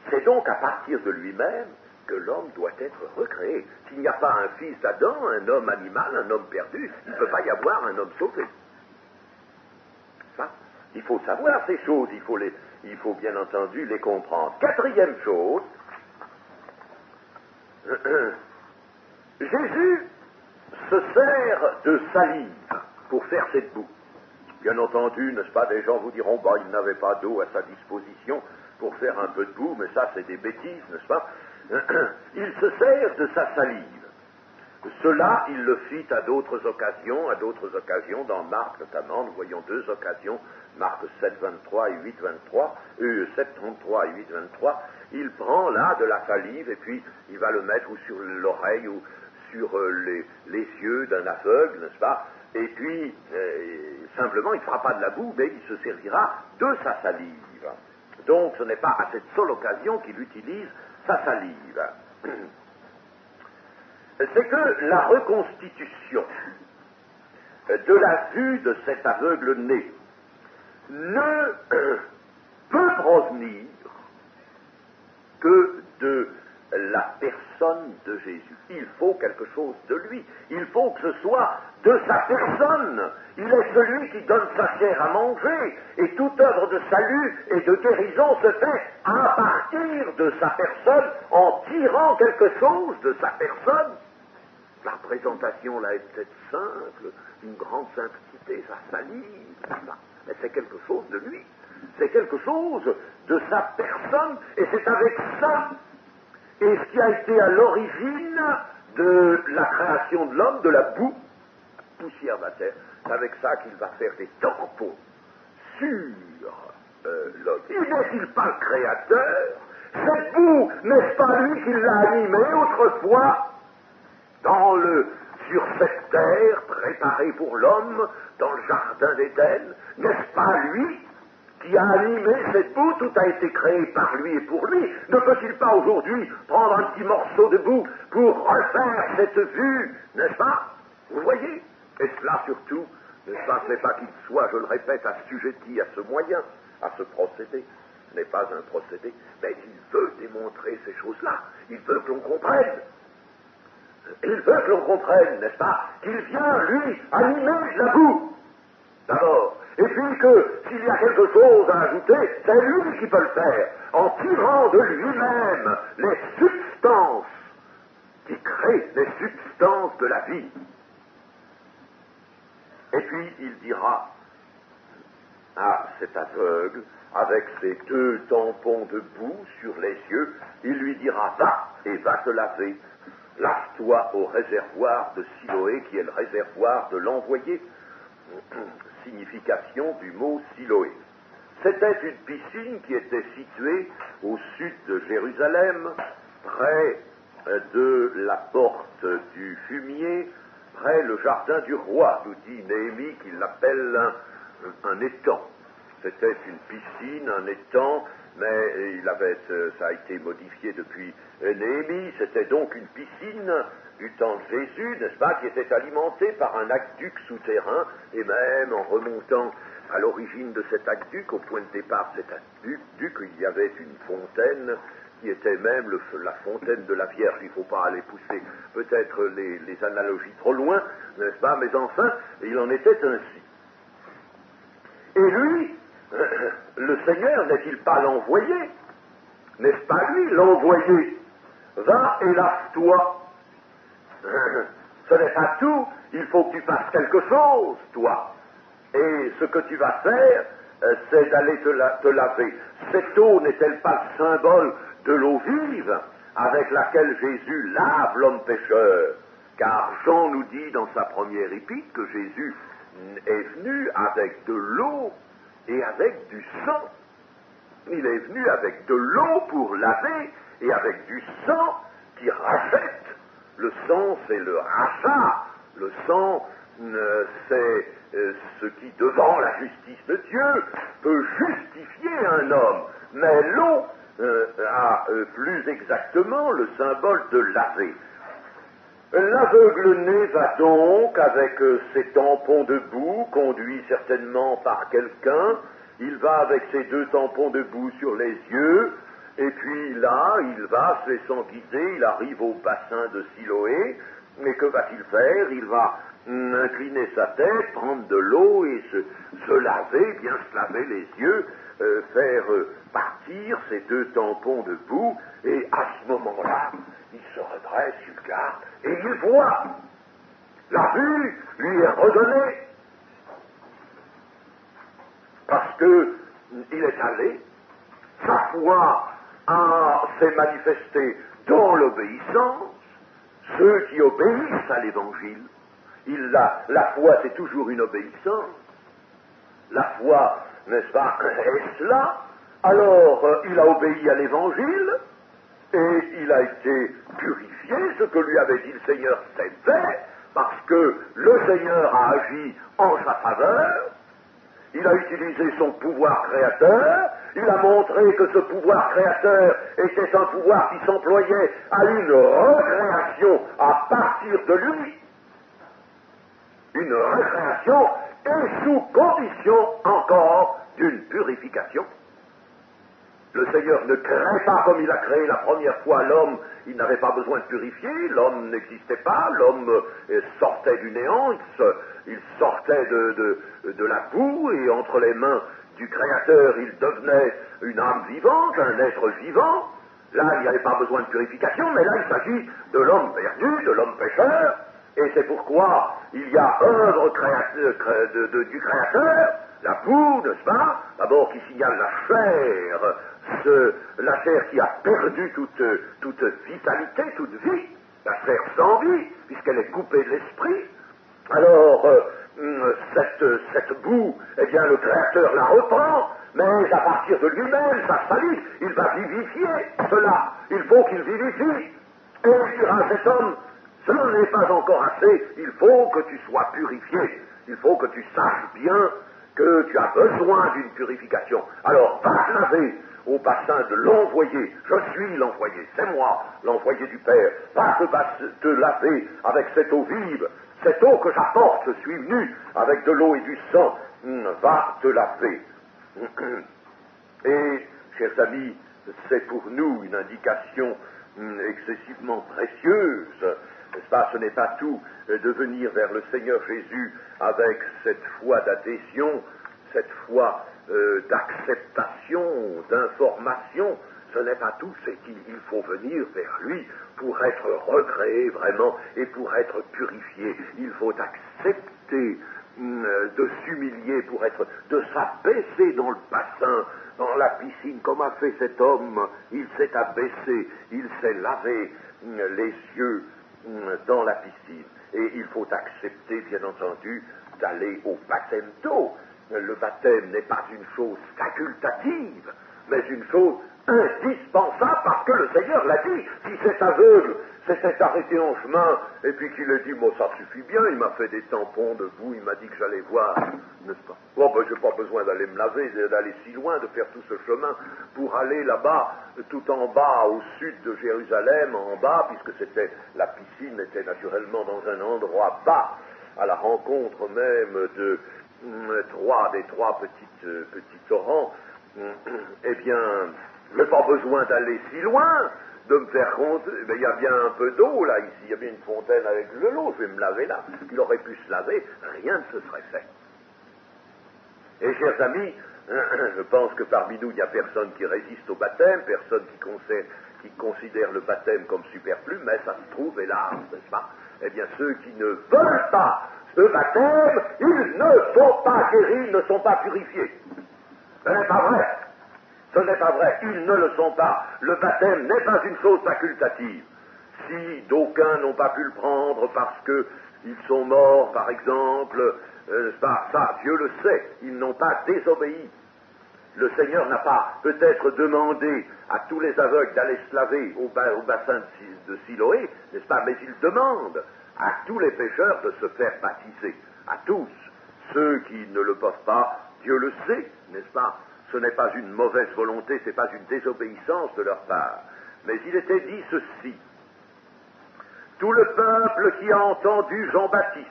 C'est donc à partir de lui-même que l'homme doit être recréé. S'il n'y a pas un fils d'Adam, un homme animal, un homme perdu, il ne peut pas y avoir un homme sauvé. Ça, il faut savoir ces choses, il faut bien entendu les comprendre. Quatrième chose, Jésus se sert de salive pour faire cette boue. Bien entendu, n'est-ce pas, des gens vous diront, il n'avait pas d'eau à sa disposition pour faire un peu de boue, mais ça c'est des bêtises, n'est-ce pas? Il se sert de sa salive. Cela, il le fit à d'autres occasions, dans Marc notamment, nous voyons deux occasions, Marc 7, 23 et 8, 23, 7, 33 et 8, 23, il prend là de la salive et puis il va le mettre ou sur l'oreille ou sur les yeux d'un aveugle, n'est-ce pas? Et puis, simplement, il ne fera pas de la boue, mais il se servira de sa salive. Donc, ce n'est pas à cette seule occasion qu'il utilise sa salive. C'est que la reconstitution de la vue de cet aveugle né ne peut provenir que de la personne de Jésus. Il faut quelque chose de lui. Il faut que ce soit de sa personne. Il est celui qui donne sa chair à manger. Et toute œuvre de salut et de guérison se fait à partir de sa personne, en tirant quelque chose de sa personne. La présentation là est peut-être simple, une grande simplicité, sa salive, mais c'est quelque chose de lui. C'est quelque chose de sa personne, et c'est avec ça. Et ce qui a été à l'origine de la création de l'homme, de la boue, poussière de la terre, c'est avec ça qu'il va faire des tampons sur l'homme. Il n'est-il pas le créateur? Cette boue, n'est-ce pas lui qui l'a animée autrefois sur cette terre préparée pour l'homme, dans le jardin d'Éden? N'est-ce pas lui qui a animé cette boue? Tout a été créé par lui et pour lui. Ne peut-il pas aujourd'hui prendre un petit morceau de boue pour refaire cette vue, n'est-ce pas? Vous voyez? Et cela surtout, n'est-ce pas, ce n'est pas qu'il soit, je le répète, assujetti à ce moyen, à ce procédé. Ce n'est pas un procédé, mais il veut démontrer ces choses-là. Il veut que l'on comprenne. Il veut que l'on comprenne, n'est-ce pas, qu'il vient, lui, animer la boue, d'abord. Et puis que, s'il y a quelque chose à ajouter, c'est lui qui peut le faire, en tirant de lui-même les substances qui créent les substances de la vie. Et puis, il dira à cet aveugle, avec ses deux tampons de boue sur les yeux, il lui dira, va et va te laver. Lave-toi au réservoir de Siloé, qui est le réservoir de l'envoyé. Signification du mot Siloé. C'était une piscine qui était située au sud de Jérusalem, près de la porte du fumier, près le jardin du roi, nous dit Néhémie qu'il l'appelle un étang. C'était une piscine, un étang, mais ça a été modifié depuis Néhémie. C'était donc une piscine du temps de Jésus, n'est-ce pas, qui était alimentée par un aqueduc souterrain, et même en remontant à l'origine de cet aqueduc, au point de départ de cet aqueduc, il y avait une fontaine qui était même la fontaine de la Vierge. Il ne faut pas aller pousser peut-être les analogies trop loin, n'est-ce pas, mais enfin, il en était ainsi. Et lui, le Seigneur, n'est-il pas l'envoyé? N'est-ce pas lui l'envoyé? Va et lave-toi. Ce n'est pas tout, il faut que tu fasses quelque chose, toi. Et ce que tu vas faire, c'est d'aller te laver. Cette eau n'est-elle pas le symbole de l'eau vive avec laquelle Jésus lave l'homme pécheur? Car Jean nous dit dans sa première épître que Jésus est venu avec de l'eau et avec du sang. Il est venu avec de l'eau pour laver et avec du sang qui rachète. Le sang, c'est le rachat. Le sang, c'est ce qui, devant la justice de Dieu, peut justifier un homme. Mais l'eau a plus exactement le symbole de laver. L'aveugle-né va donc, avec ses tampons de boue, conduit certainement par quelqu'un, il va avec ses deux tampons de boue sur les yeux, Et puis là, il va, se laissant guider, il arrive au bassin de Siloé, mais que va-t-il faire? Il va incliner sa tête, prendre de l'eau et se laver, bien se laver les yeux, faire partir ces deux tampons de boue, et à ce moment-là, il se redresse, il regarde, et il voit. La vue lui est redonnée, parce que il est allé, sa foi s'est manifestée dans l'obéissance. Ceux qui obéissent à l'évangile, la foi c'est toujours une obéissance. La foi, n'est-ce pas, est cela. Alors il a obéi à l'évangile et il a été purifié. Ce que lui avait dit le Seigneur s'est fait, parce que le Seigneur a agi en sa faveur. Il a utilisé son pouvoir créateur, il a montré que ce pouvoir créateur était un pouvoir qui s'employait à une recréation à partir de lui. Une recréation et sous condition encore d'une purification. Le Seigneur ne crée pas comme il a créé la première fois l'homme, il n'avait pas besoin de purifier, l'homme n'existait pas, l'homme sortait du néant, il sortait de la boue, et entre les mains du Créateur, il devenait une âme vivante, un être vivant. Là, il n'y avait pas besoin de purification, mais là, il s'agit de l'homme perdu, de l'homme pécheur, et c'est pourquoi il y a œuvre du Créateur, la boue, n'est-ce pas, d'abord qui signale la chair qui a perdu toute vitalité, toute vie, la chair sans vie, puisqu'elle est coupée de l'esprit. Alors, cette boue, eh bien, le Créateur la reprend, mais à partir de lui-même, sa salive, il va vivifier cela. Il faut qu'il vivifie. Et il dira à cet homme, cela n'est pas encore assez, il faut que tu sois purifié. Il faut que tu saches bien que tu as besoin d'une purification. Alors, va te laver au bassin de l'envoyé. Je suis l'envoyé, c'est moi, l'envoyé du Père. Va te laver avec cette eau vive, cette eau que j'apporte. Je suis venu avec de l'eau et du sang. Va te laver. Et, chers amis, c'est pour nous une indication excessivement précieuse, n'est-ce pas? Ce n'est pas tout de venir vers le Seigneur Jésus avec cette foi d'adhésion, cette foi d'acceptation, d'information. Ce n'est pas tout, c'est qu'il faut venir vers lui pour être recréé vraiment et pour être purifié. Il faut accepter de s'humilier, de s'abaisser dans le bassin, dans la piscine, comme a fait cet homme. Il s'est abaissé, il s'est lavé les yeux dans la piscine. Et il faut accepter, bien entendu, d'aller au baptême d'eau. Le baptême n'est pas une chose facultative, mais une chose indispensable, parce que le Seigneur l'a dit. Si cet aveugle s'était arrêté en chemin, et puis qu'il a dit, moi ça suffit bien, il m'a fait des tampons de boue, il m'a dit que j'allais voir, n'est-ce pas? Bon, ben j'ai pas besoin d'aller me laver, d'aller si loin, de faire tout ce chemin, pour aller là-bas, tout en bas, au sud de Jérusalem, en bas, puisque la piscine était naturellement dans un endroit bas, à la rencontre même des trois petits torrents. Eh bien, je n'ai pas besoin d'aller si loin, de me faire compte, mais il y a bien un peu d'eau là, ici, il y a bien une fontaine avec de l'eau, je vais me laver là. Il aurait pu se laver, rien ne se serait fait. Et chers amis, je pense que parmi nous, il n'y a personne qui résiste au baptême, personne qui considère le baptême comme superflu, mais ça se trouve, hélas, n'est-ce pas? Eh bien, ceux qui ne veulent pas ce baptême, ils ne sont pas guéris, ils ne sont pas purifiés. Ce n'est pas vrai. Ce n'est pas vrai, ils ne le sont pas. Le baptême n'est pas une chose facultative. Si d'aucuns n'ont pas pu le prendre parce qu'ils sont morts, par exemple, ça, Dieu le sait, ils n'ont pas désobéi. Le Seigneur n'a pas peut-être demandé à tous les aveugles d'aller se laver au bassin de Siloé, n'est-ce pas, mais il demande à tous les pécheurs de se faire baptiser, à tous. Ceux qui ne le peuvent pas, Dieu le sait, n'est-ce pas? Ce n'est pas une mauvaise volonté, ce n'est pas une désobéissance de leur part. Mais il était dit ceci: tout le peuple qui a entendu Jean-Baptiste,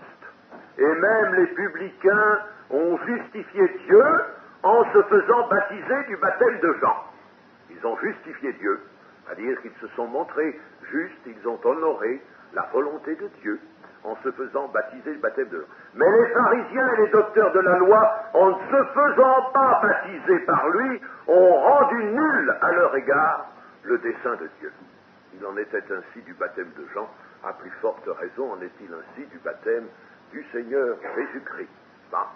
et même les publicains, ont justifié Dieu en se faisant baptiser du baptême de Jean. Ils ils ont justifié Dieu, c'est-à-dire qu'ils se sont montrés justes, ils ont honoré la volonté de Dieu en se faisant baptiser le baptême de Jean. Mais les pharisiens et les docteurs de la loi, en ne se faisant pas baptiser par lui, ont rendu nul à leur égard le dessein de Dieu. Il en était ainsi du baptême de Jean, à plus forte raison en est-il ainsi du baptême du Seigneur Jésus-Christ. Ben,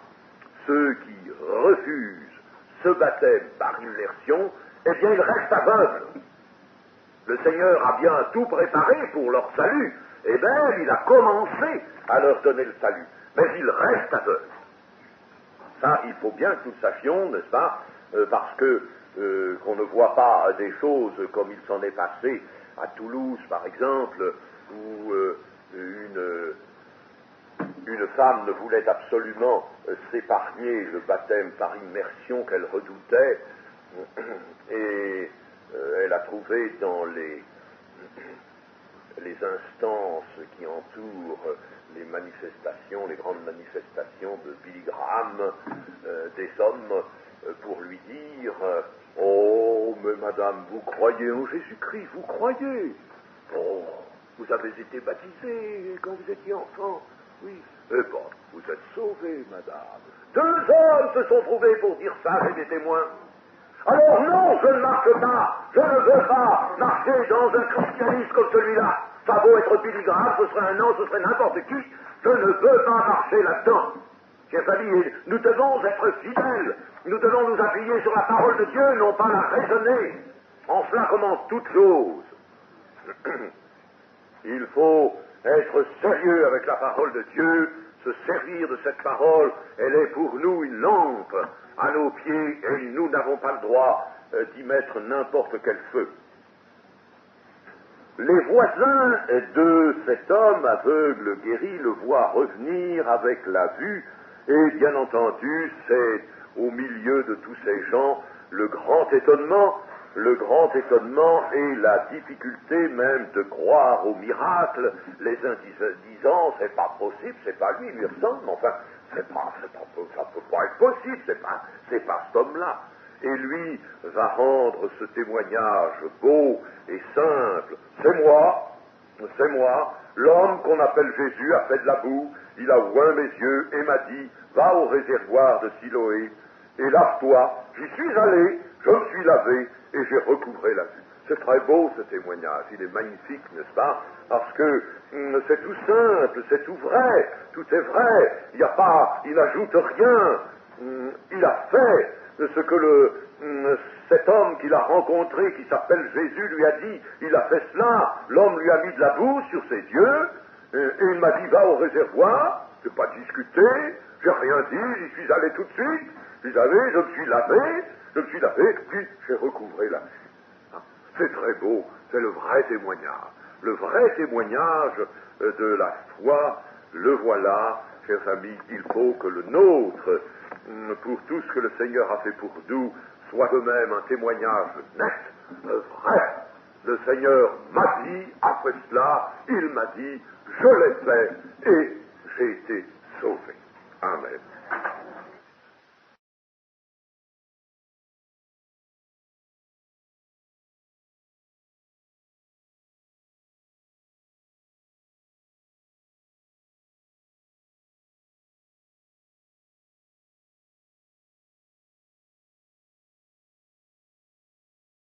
ceux qui refusent ce baptême par immersion, eh bien ils restent aveugles. Le Seigneur a bien tout préparé pour leur salut, et bien il a commencé à leur donner le salut, mais ils restent aveugles. Ça, il faut bien que nous le sachions, n'est-ce pas, parce que qu'on ne voit pas des choses comme il s'en est passé à Toulouse, par exemple, où une femme ne voulait absolument s'épargner le baptême par immersion qu'elle redoutait, et elle a trouvé dans les instances qui entourent les manifestations, les grandes manifestations de Billy Graham, des hommes pour lui dire « Oh, mais madame, vous croyez en Jésus-Christ, vous croyez. Oh, vous avez été baptisé quand vous étiez enfant. Oui. Eh bien, vous êtes sauvée, madame. 2 hommes se sont trouvés pour dire ça, j'ai des témoins. Alors non, je ne marche pas, je ne veux pas marcher dans un christianisme comme celui-là. Ça vaut être Billy Graham, ce serait un an, ce serait n'importe qui. Je ne veux pas marcher là-dedans. Chers amis, nous devons être fidèles. Nous devons nous appuyer sur la parole de Dieu, non pas la raisonner. En cela commence toute chose. Il faut être sérieux avec la parole de Dieu, se servir de cette parole. Elle est pour nous une lampe à nos pieds et nous n'avons pas le droit d'y mettre n'importe quel feu. Les voisins de cet homme aveugle guéri le voient revenir avec la vue et bien entendu c'est au milieu de tous ces gens le grand étonnement et la difficulté même de croire au miracle, les uns disant c'est pas possible, c'est pas lui, il lui ressemble, enfin ça peut pas être possible, c'est pas cet homme-là. Et lui va rendre ce témoignage beau et simple. C'est moi, l'homme qu'on appelle Jésus a fait de la boue, il a oint mes yeux et m'a dit, va au réservoir de Siloé et lave-toi. J'y suis allé, je me suis lavé et j'ai recouvré la vue. C'est très beau ce témoignage, il est magnifique, n'est-ce pas? Parce que c'est tout simple, c'est tout vrai, tout est vrai, il n'ajoute rien, il a fait ce que cet homme qu'il a rencontré, qui s'appelle Jésus, lui a dit, il a fait cela, l'homme lui a mis de la boue sur ses yeux, et il m'a dit, va au réservoir, je n'ai pas discuté, j'ai rien dit, j'y suis allé tout de suite, je me suis lavé, puis j'ai recouvré la vue. C'est très beau, c'est le vrai témoignage. Le vrai témoignage de la foi, le voilà, chers amis, il faut que le nôtre, pour tout ce que le Seigneur a fait pour nous, soit de même un témoignage net, vrai. Le Seigneur m'a dit, après cela, il m'a dit, je l'ai fait et j'ai été sauvé. Amen.